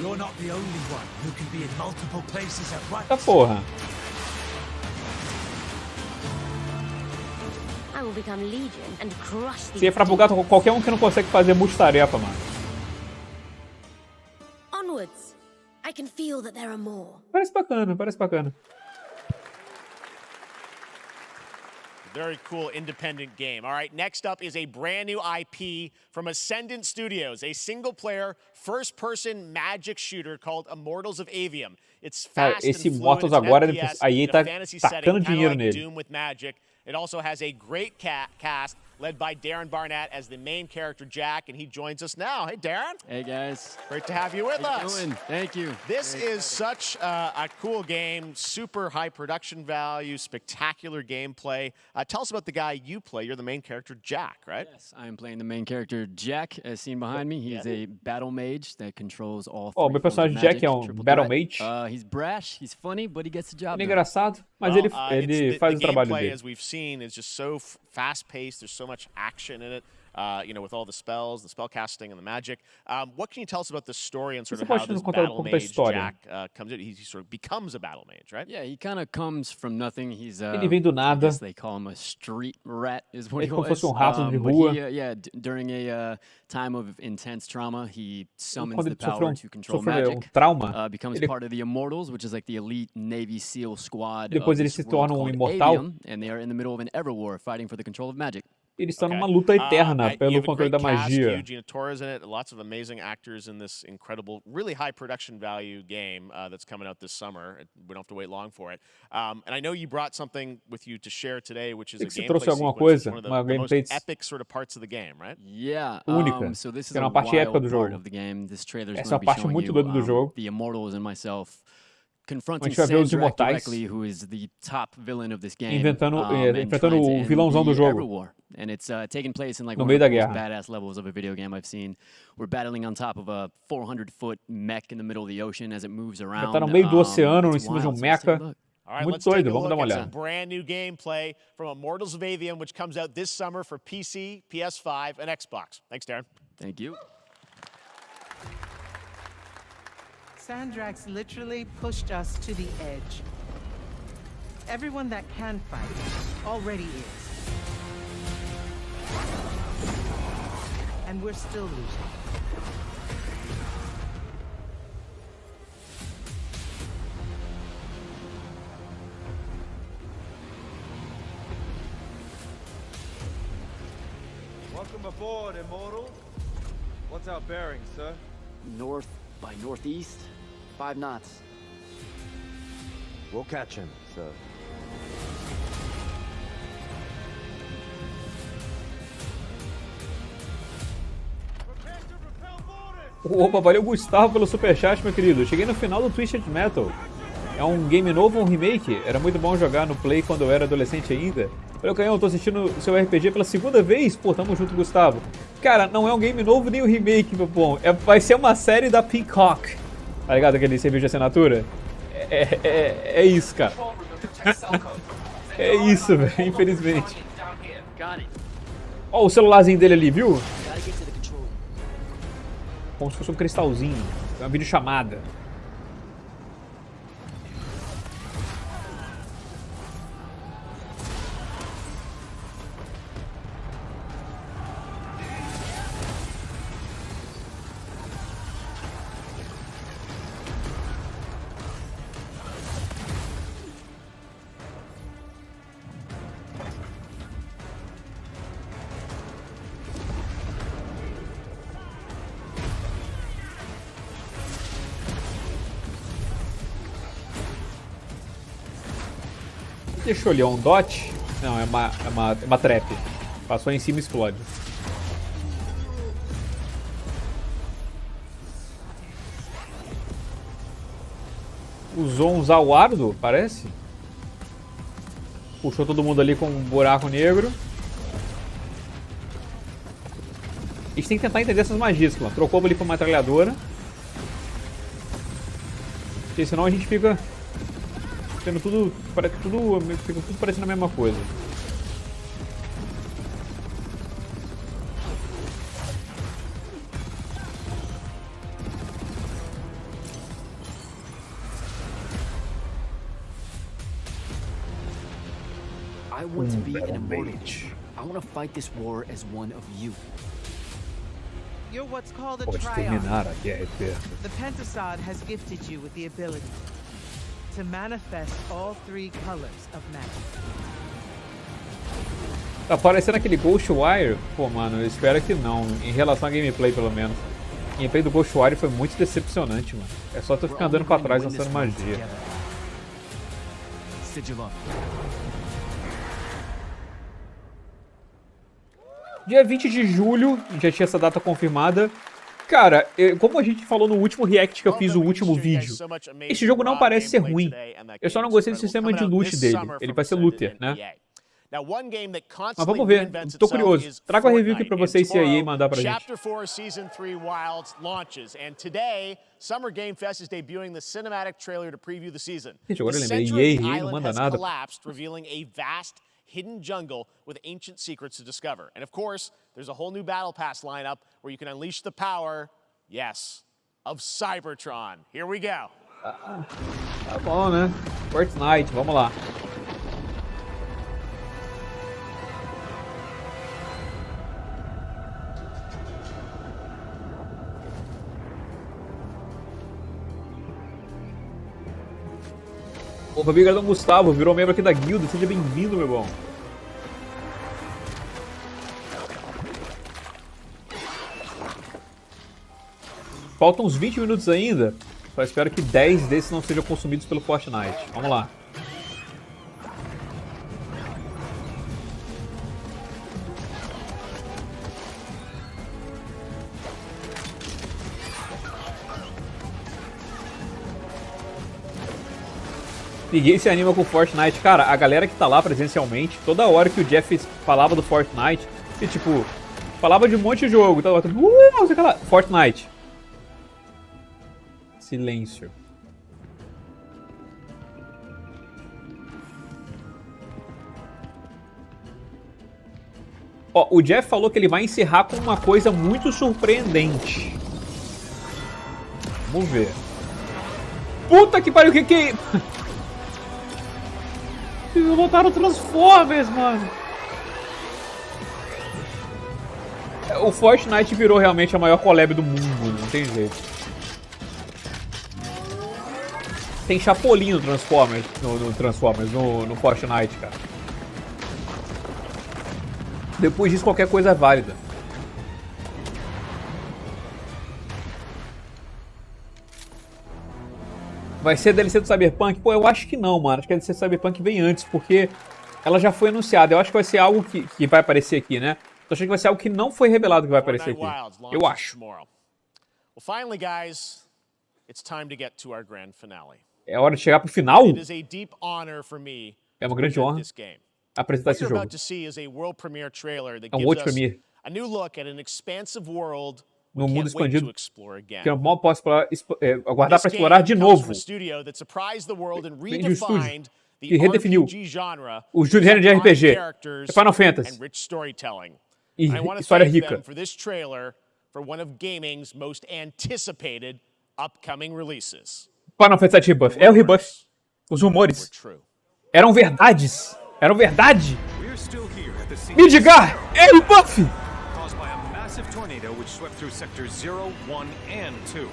You're not the only one who can be in multiple places at once. Tá porra. I will become legion and crush the. Se é pra bugar qualquer um que não consegue fazer multitarefa, mano. Onwards. I can feel that there are more. Parece bacana, parece bacana. Very cool independent game. All right, next up is a brand new IP from Ascendant Studios, a single-player, first-person magic shooter called Immortals of Avium. It's fast esse and Immortals fluid, agora, FPS, aí tá fantasy tacando setting, dinheiro like nele. Doom with magic. It also has a great cast led by Darren Barnett as the main character, Jack, and he joins us now. Hey, Darren. Hey, guys. Great to have you with us. How you doing? Thank you. This is such a cool game, super high production value, spectacular gameplay. Tell us about the guy you play. You're the main character, Jack, right? Yes, I'm playing the main character, Jack, as seen behind me. He's a battle mage that controls all Ó, meu personagem Jack é battle mage. He's brash, he's funny, but he gets the job Ele é done. engraçado, mas ele faz o trabalho dele. The gameplay, as we've seen, is just so fast-paced. There's so much action in it. You know, with all the spells, the spell casting, and the magic. What can you tell us about the story and sort of how this battle mage Jack comes in? He sort of becomes a battle mage, right? Yeah, he kind of comes from nothing. He's ele vem do nada. I guess they call him a street rat, is what he was. Como se fosse rato de rua. Yeah, during a time of intense trauma, he summons the power to control magic. Trauma, becomes part of the Immortals, which is like the elite Navy SEAL squad. Depois ele se torna imortal. Avium, and they are in the middle of an ever war fighting for the control of magic. Eles estão numa luta eterna pelo controle da magia. Gina Torres in it, lots of amazing actors in this incredible, really high production value game that's coming out this summer. We don't have to wait long for it. And I know you brought something with you to share today, which is a gameplay sequence, one of the most epic sort of parts of the game, right? Yeah. Única. So this is uma parte épica do jogo. Essa é uma parte muito doida do jogo. The Immortals and myself confronting Sandrak directly, who is the top villain of this game, enfrentando o vilãozão do jogo. And it's taking place in like one of the most badass levels of a video game I've seen. We're battling on top of a 400-foot mech in the middle of the ocean as it moves around. Tá no meio do oceano, em cima de mecha. All right, muito doido, vamos dar uma olhada. Brand new gameplay from Immortals of Avium, which comes out this summer for PC, PS5, and Xbox. Thanks, Darren. Thank you. Sandrak's literally pushed us to the edge. Everyone that can fight already is. And we're still losing. Welcome aboard, Immortal. What's our bearing, sir? North by northeast, 5 knots. We'll catch him, sir. Opa, valeu Gustavo pelo superchat, meu querido. Eu cheguei no final do Twisted Metal. É um game novo, um remake? Era muito bom jogar no Play quando eu era adolescente ainda. Valeu, Canhão, tô assistindo o seu RPG pela segunda vez. Pô, tamo junto, Gustavo. Cara, não é um game novo nem um remake, meu bom. Vai ser uma série da Peacock. Tá ligado aquele serviço de assinatura? É isso, cara. É isso, velho, infelizmente. Ó o celularzinho dele ali, viu? Como se fosse um cristalzinho. É uma videochamada. Deixa eu olhar, um dot? Não, é uma trap. Passou em cima e explode. Usou um Zawardo, parece? Puxou todo mundo ali com um buraco negro. A gente tem que tentar entender essas magias, mano. Trocou ali pra uma metralhadora. Porque senão a gente fica... tendo tudo parecendo a mesma coisa. I want to be an immortal. I want to fight this war as one of you. You're what's called a Pode terminar a guerra eterna. The Pentasod has gifted you with the ability to manifest all 3 colors of magic. Tá parecendo aquele Ghostwire? Pô, mano, eu espero que não. Em relação a gameplay, pelo menos. O gameplay do Ghostwire foi muito decepcionante, mano. É só tu ficar andando pra trás lançando magia. Dia 20 de julho, já tinha essa data confirmada. Cara, como a gente falou no último react que eu fiz, o último vídeo, esse jogo não parece ser ruim. Eu só não gostei do sistema de loot dele. Ele vai ser looter, né? Mas vamos ver, tô curioso. Trago a review aqui pra vocês se a EA mandar pra gente. Chapter 4 Season 3 Wilds launches, and today Summer Game Fest is debuting the cinematic trailer to preview the season. Gente, agora eu The lembrei, center of the EA não island manda has nada. collapsed, revealing a vast hidden jungle with ancient secrets to discover. And of course, there's a whole new Battle Pass lineup where you can unleash the power, yes, of Cybertron. Here we go. Tá bom, né? Fortnite, vamos lá. Opa, obrigado Gustavo, virou membro aqui da guilda, seja bem-vindo, meu bom. Faltam uns 20 minutos ainda, só espero que 10 desses não sejam consumidos pelo Fortnite. Vamos lá. Ninguém se anima com Fortnite. Cara, a galera que tá lá presencialmente, toda hora que o Geoff falava do Fortnite, e tipo, falava de um monte de jogo, tava sei lá, Fortnite. Silêncio. Ó, o Geoff falou que ele vai encerrar com uma coisa muito surpreendente. Vamos ver. Puta que pariu, que é... Eles botaram Transformers, mano. O Fortnite virou realmente a maior collab do mundo, não tem jeito. Tem Chapolin no Transformers, no Fortnite, cara. Depois disso, qualquer coisa é válida. Vai ser DLC do Cyberpunk? Pô, eu acho que não, mano. Acho que a DLC do Cyberpunk vem antes, porque ela já foi anunciada. Eu acho que vai ser algo que vai aparecer aqui, né? Tô achando que vai ser algo que não foi revelado que vai aparecer aqui. Eu acho. É hora de chegar pro final? É uma grande honra apresentar esse jogo. É um World Premiere. No mundo expandido, que eu mal posso aguardar para explorar de novo. Vem de um estúdio que redefiniu o gênero de RPG, Final Fantasy e história rica. Final Fantasy VII Rebuff. É o rebuff. Os rumores eram verdades. Eram verdade. Midgar é o rebuff. Tornado which swept through sectors 0, 1, and 2.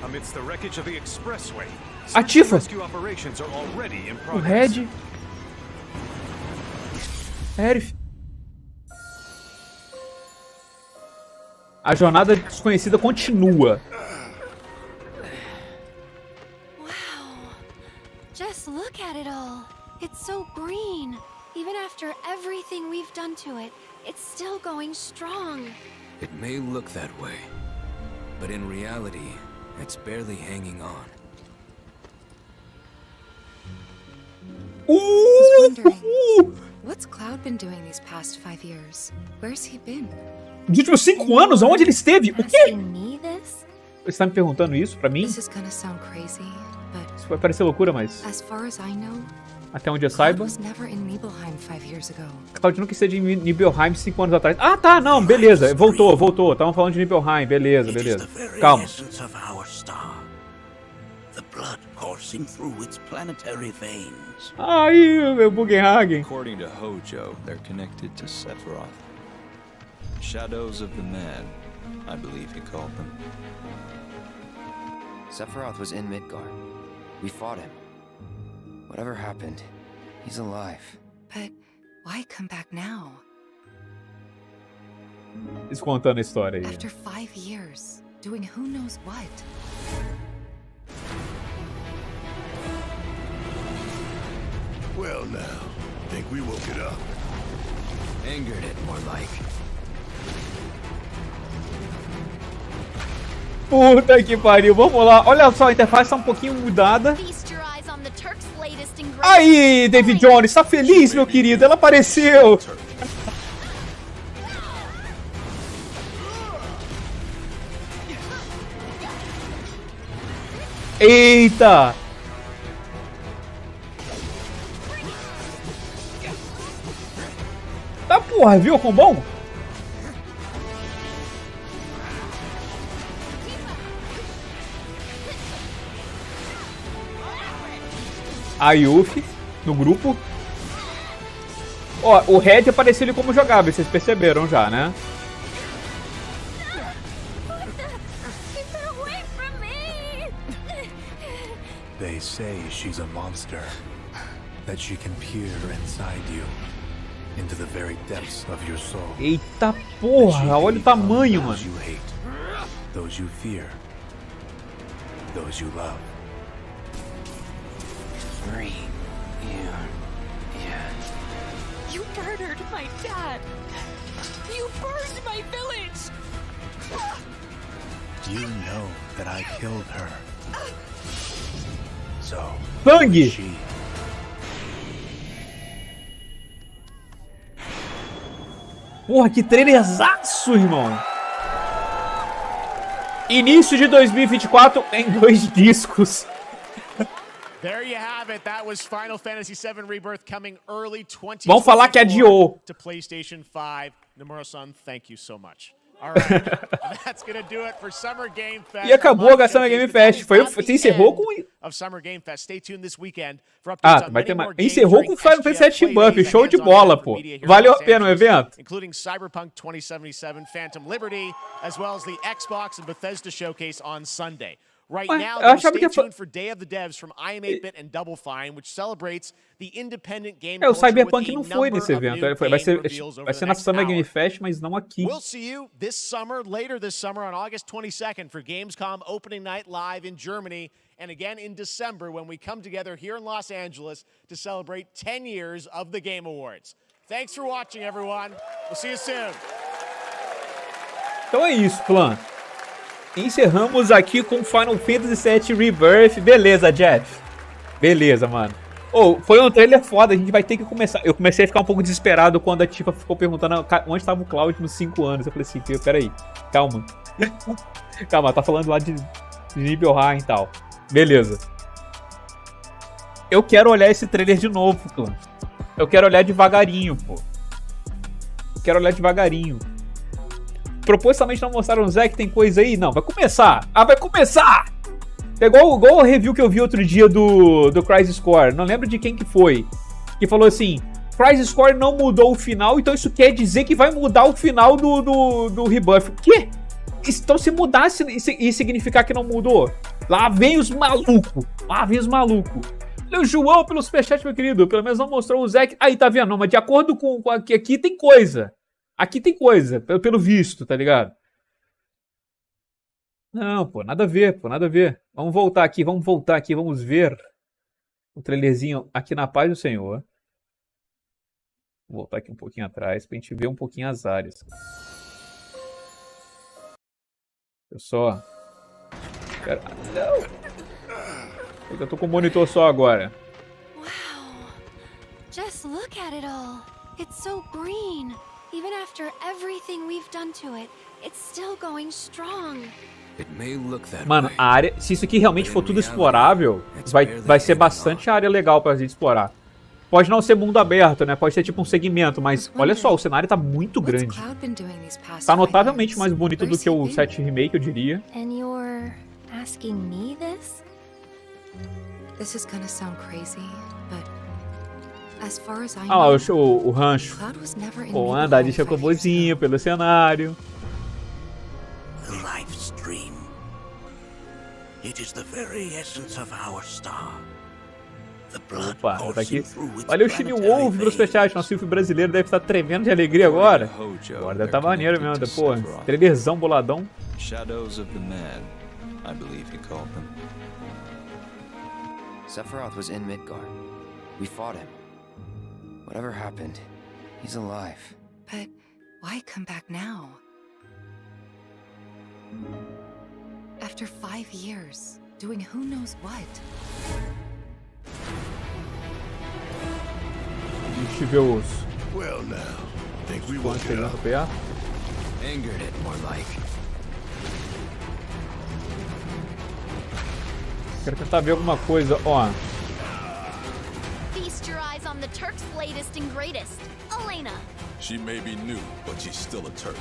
Amidst the wreckage of the expressway, rescue operations are already in progress. O Red. Herif. A jornada desconhecida continua. Wow. Just look at it all. It's so green. Even after everything we've done to it, it's still going strong. It may look that way, but in reality, it's barely hanging on. I was wondering, what's Cloud been doing these past 5 years? Where's he been? Nos últimos 5 anos, aonde ele esteve? O quê? Você está me perguntando isso pra mim? This is gonna sound crazy, but isso vai parecer loucura, mas as far as I know, até onde eu saiba, Cloud nunca esteve em Nibelheim 5 anos atrás. Ah, tá, não, beleza, voltou. Estavam falando de Nibelheim, beleza. Calma. Aí, meu Bugenhagen. According to Hojo, they're connected to Sephiroth. Shadows of the Mad, I believe he called them. Sephiroth was in Midgard. We fought him. Whatever happened, he's alive. But why come back now? Eles contando a história aí. After 5 years, doing who knows what. Well now, think we woke it up. Angered it more like. Puta que pariu, vamos lá. Olha só, a interface tá um pouquinho mudada. Aí, David Jones, tá feliz, meu querido? Ela apareceu. Eita! Tá porra, viu como bom? A Yuffie no grupo. Ó, o Red apareceu ele como jogável, vocês perceberam já, né? They say she's a monster, that she can peer inside you, into the very depths of your soul. Eita porra, olha o tamanho, mano. Those you hate, those you fear, those you love. Free. Yeah. You murdered my dad. You burned my village. You know that I killed her. So, sangue! She. Porra, que trailerzaço, irmão! Início de 2024 em 2 discos. There you have it. That was Final Fantasy VII Rebirth coming early 2024. Vamos falar que adiou. To PlayStation 5. Nomura-san, thank you so much. All right. That's gonna do it for Summer Game Fest. E acabou a Summer Game Fest. Você encerrou com of Summer Game Fest. Stay tuned this weekend for updates on vai ter many mais. more Encerrou com Final Fantasy VII Buff. Show de bola, pô. Valeu a pena o evento. Including Cyberpunk 2077, Phantom Liberty, as well as the Xbox and Bethesda showcase on Sunday. Right now, though, stay tuned for Day of the Devs from IM8bit and Double Fine, which celebrates the independent game o culture with Cyberpunk a não foi nesse number of evento. new Vai game reveals over ser the na next Summer hour. Game Fest, mas não aqui. We'll see you this summer, later this summer, on August 22nd for Gamescom Opening Night Live in Germany, and again in December when we come together here in Los Angeles to celebrate 10 years of the Game Awards. Thanks for watching, everyone. We'll see you soon. Então é isso, clã. Encerramos aqui com Final Fantasy VII Rebirth. Beleza, Geoff. Beleza, mano. Foi um trailer foda. A gente vai ter que começar. Eu comecei a ficar um pouco desesperado quando a Tifa ficou perguntando onde estava o Cloud nos 5 anos. Eu falei assim, peraí, calma. Calma, tá falando lá de Nibelheim e tal. Beleza. Eu quero olhar esse trailer de novo, clã. Eu quero olhar devagarinho, pô. Eu quero olhar devagarinho. Propositalmente não mostraram o Zé que tem coisa aí? Não, vai começar! Vai começar! É igual o review que eu vi outro dia do Crisis Score. Não lembro de quem que foi. Que falou assim, Crisis Score não mudou o final, então isso quer dizer que vai mudar o final do rebuff. O quê? Então se mudasse e significar que não mudou? Lá vem os malucos. Lá vem os malucos. O João, pelo superchat, meu querido, pelo menos não mostrou o Zé. Aí, tá vendo? Não, mas de acordo com aqui tem coisa. Aqui tem coisa, pelo visto, tá ligado? Não, pô, nada a ver, pô, nada a ver. Vamos voltar aqui, vamos ver o trailerzinho aqui na paz do Senhor. Vou voltar aqui um pouquinho atrás pra gente ver um pouquinho as áreas. Eu só... Não! Eu tô com o monitor só agora. Wow! Just look at it all. It's so green. Even after everything we've done to it, it's still going strong. It may look that Mano, a área, se isso aqui realmente for tudo explorável, vai ser bastante área legal pra gente explorar. Pode não ser mundo aberto, né? Pode ser tipo um segmento, mas olha só, o cenário tá muito grande. Tá notavelmente mais bonito do que o 7 Remake, eu diria. And you're asking me this? This is gonna sound crazy, but as far as I know, lá, o rancho. Pô, andar de chocobozinho pelo cenário. The life stream. It is the very essence of our star. Opa, tá aqui. Olha o Chine Wolf pelo superchat. Nosso filme brasileiro deve estar tremendo de alegria agora. Agora deve estar maneiro mesmo. Pô, trailerzão boladão. Shadows of the man, I believe he called them. Sephiroth was in Midgard. We fought him. Whatever happened, he's alive. But why come back now? After 5 years, doing who knows what. A gente vê os... Well now, think we will get up. Angered it, more like. Quero tentar ver alguma coisa, ó. Feast your eyes on the Turk's latest and greatest, Elena. She may be new, but she's still a Turk.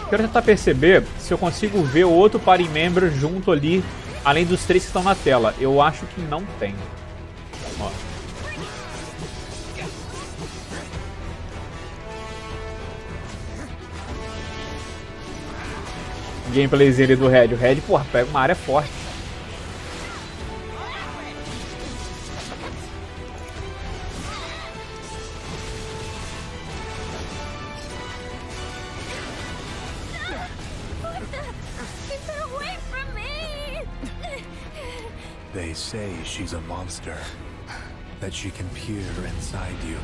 Quero tentar perceber se eu consigo ver outro party member junto ali, além dos 3 que estão na tela. Eu acho que não tem. Ó. Gameplayzinho ali do Red. O Red, porra, pega uma área forte. They say she's a monster, that she can peer inside you,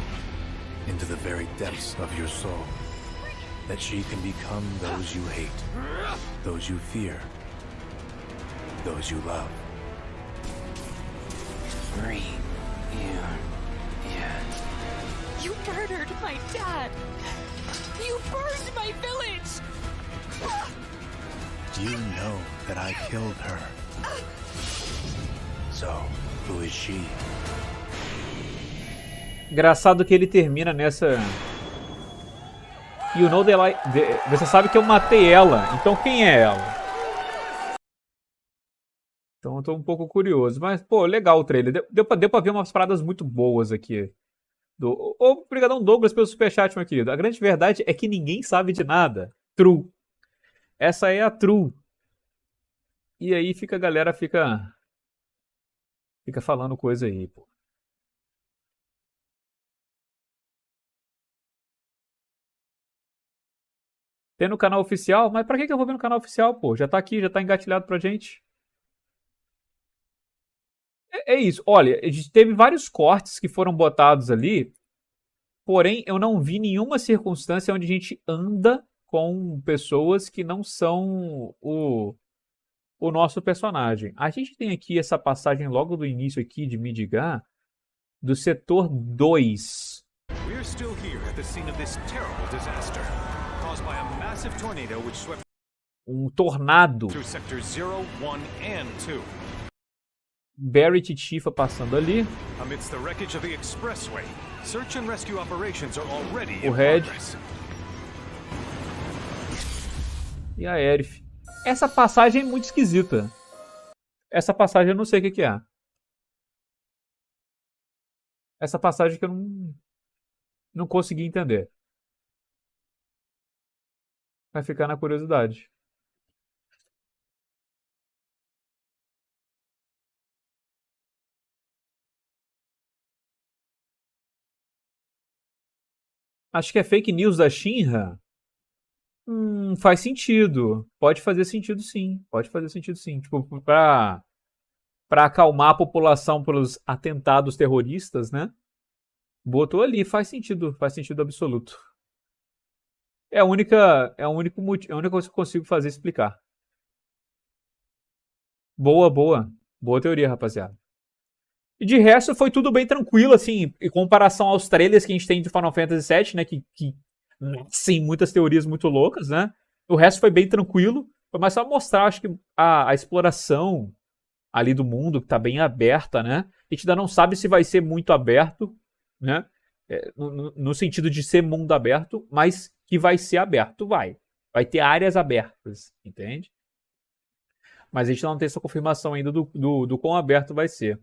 into the very depths of your soul, that she can become those you hate, those you fear, those you love. Free you. You murdered my dad. You burned my village. You know that I killed her. So, who is she? Engraçado que ele termina nessa... You know você sabe que eu matei ela, então quem é ela? Então eu tô um pouco curioso, mas pô, legal o trailer. Deu pra ver umas paradas muito boas aqui. Obrigadão Douglas pelo superchat, meu querido. A grande verdade é que ninguém sabe de nada. True. Essa é a true. E aí a galera fica falando coisa aí, pô. Tem no canal oficial? Mas pra que eu vou ver no canal oficial, pô? Já tá aqui, já tá engatilhado pra gente. É isso. Olha, a gente teve vários cortes que foram botados ali, porém eu não vi nenhuma circunstância onde a gente anda com pessoas que não são o nosso personagem. A gente tem aqui essa passagem logo do início aqui de Midgar, do setor 2. We're still here at the scene of this terrible disaster caused by a massive tornado which swept tornado through sectors 0, 1 and 2. Barry e Tifa passando ali. Amidst the wreckage of the expressway, search and rescue operations are already o in Red progress. E a Aerith. Essa passagem é muito esquisita. Essa passagem eu não sei o que é. Essa passagem que eu não consegui entender. Vai ficar na curiosidade. Acho que é fake news da Shinra. Faz sentido. Pode fazer sentido sim. Pode fazer sentido sim. Tipo, pra acalmar a população pelos atentados terroristas, né? Botou ali, faz sentido absoluto. É a única coisa que eu consigo fazer explicar. Boa teoria, rapaziada. E de resto foi tudo bem tranquilo, assim, em comparação aos trailers que a gente tem de Final Fantasy VII, né, que sim, muitas teorias muito loucas, né? O resto foi bem tranquilo, foi mais só mostrar, acho que a exploração ali do mundo, que tá bem aberta, né? A gente ainda não sabe se vai ser muito aberto, né? No sentido de ser mundo aberto, mas que vai ser aberto, vai ter áreas abertas, entende? Mas a gente não tem essa confirmação ainda do quão aberto vai ser.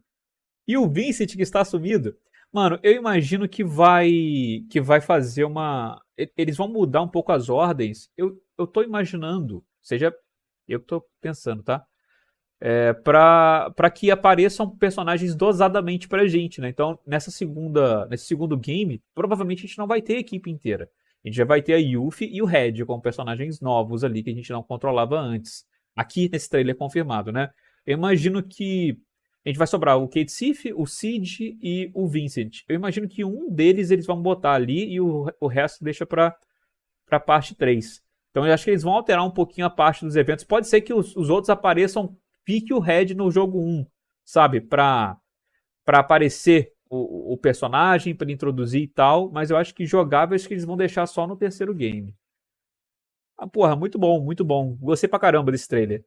E o Vincent, que está sumido, mano, eu imagino que vai fazer uma... Eles vão mudar um pouco as ordens. Eu tô imaginando, seja eu que tô pensando, tá? Pra que apareçam personagens dosadamente pra gente, né? Então, nesse segundo game, provavelmente a gente não vai ter a equipe inteira. A gente já vai ter a Yuffie e o Red como personagens novos ali que a gente não controlava antes. Aqui nesse trailer confirmado, né? Eu imagino que a gente vai sobrar o Kate Sif, o Sid e o Vincent. Eu imagino que um deles eles vão botar ali e o resto deixa pra parte 3. Então eu acho que eles vão alterar um pouquinho a parte dos eventos. Pode ser que os outros apareçam pique o Red no jogo 1, sabe? Pra aparecer o personagem, pra introduzir e tal. Mas eu acho que jogáveis que eles vão deixar só no terceiro game. Ah, porra, muito bom, muito bom. Gostei pra caramba desse trailer.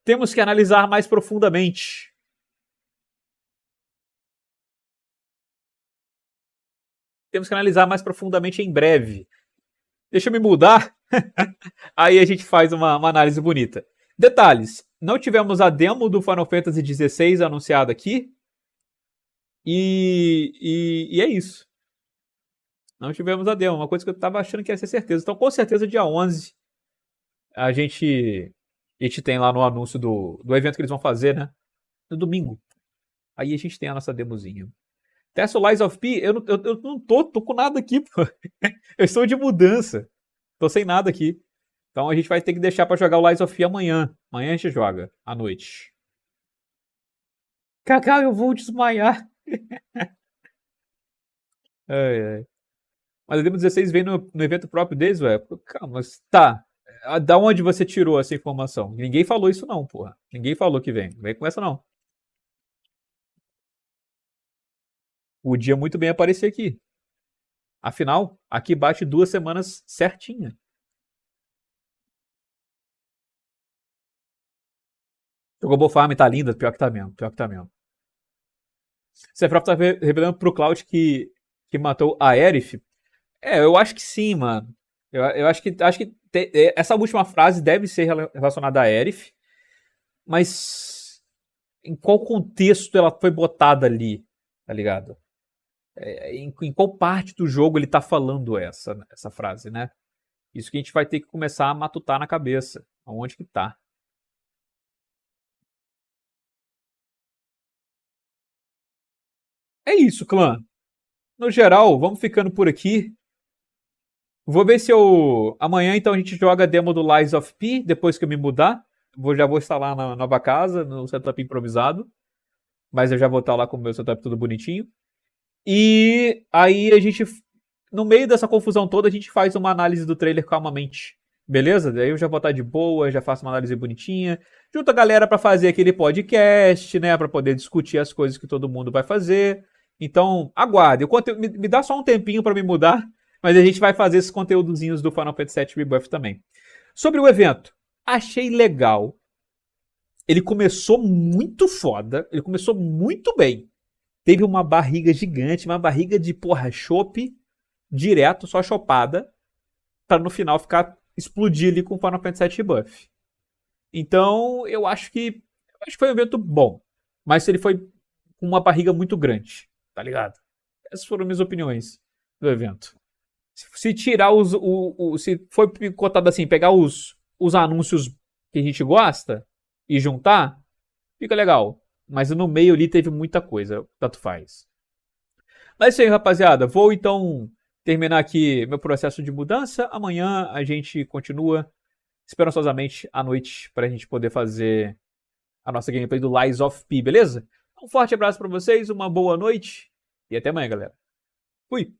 Temos que analisar mais profundamente. Temos que analisar mais profundamente em breve. Deixa eu me mudar. Aí a gente faz uma análise bonita. Detalhes. Não tivemos a demo do Final Fantasy XVI anunciada aqui. E é isso. Não tivemos a demo. Uma coisa que eu tava achando que ia ser certeza. Então, com certeza, dia 11, a gente tem lá no anúncio do evento que eles vão fazer, né? No domingo. Aí a gente tem a nossa demozinha. Testa o Lies of P. Eu não tô com nada aqui, pô. Eu estou de mudança. Tô sem nada aqui. Então a gente vai ter que deixar pra jogar o Lies of P amanhã. Amanhã a gente joga, à noite. Cacau, eu vou desmaiar. Ai, ai. Mas a demo 16 vem no evento próprio deles, velho. Calma, mas tá. Da onde você tirou essa informação? Ninguém falou isso não, porra. Ninguém falou que vem. Não vem com essa não. Podia muito bem aparecer aqui. Afinal, aqui bate 2 semanas certinha. Jogou Farm tá linda, pior que tá mesmo. Pior que tá mesmo. Sephiroth tá revelando pro Cloud que matou a Aerith. Eu acho que sim, mano. Eu acho que essa última frase deve ser relacionada a Aerith. Mas em qual contexto ela foi botada ali, tá ligado? Em qual parte do jogo ele tá falando essa frase, né? Isso que a gente vai ter que começar a matutar na cabeça. Aonde que tá? É isso, clã. No geral, vamos ficando por aqui. Vou ver se amanhã, então, a gente joga a demo do Lies of P, depois que eu me mudar. Já vou instalar na nova casa, no setup improvisado. Mas eu já vou estar lá com o meu setup tudo bonitinho. E aí a gente, no meio dessa confusão toda, a gente faz uma análise do trailer calmamente. Beleza? Daí eu já vou estar de boa, já faço uma análise bonitinha. Junto a galera pra fazer aquele podcast, né? Pra poder discutir as coisas que todo mundo vai fazer. Então, aguarde. Me dá só um tempinho pra me mudar. Mas a gente vai fazer esses conteúdozinhos do Final Fantasy VII Rebirth também. Sobre o evento. Achei legal. Ele começou muito foda. Ele começou muito bem. Teve uma barriga gigante, uma barriga de chopp direto, só chopada, para no final explodir ali com o Final Fantasy VII Rebirth. Então, eu acho que foi um evento bom, mas ele foi com uma barriga muito grande, tá ligado? Essas foram minhas opiniões do evento. Se tirar se for cotado assim, pegar os anúncios que a gente gosta e juntar, fica legal. Mas no meio ali teve muita coisa, tanto faz. Mas é isso aí, rapaziada. Vou então terminar aqui meu processo de mudança. Amanhã a gente continua esperançosamente à noite para a gente poder fazer a nossa gameplay do Lies of P, beleza? Um forte abraço para vocês, uma boa noite e até amanhã, galera. Fui!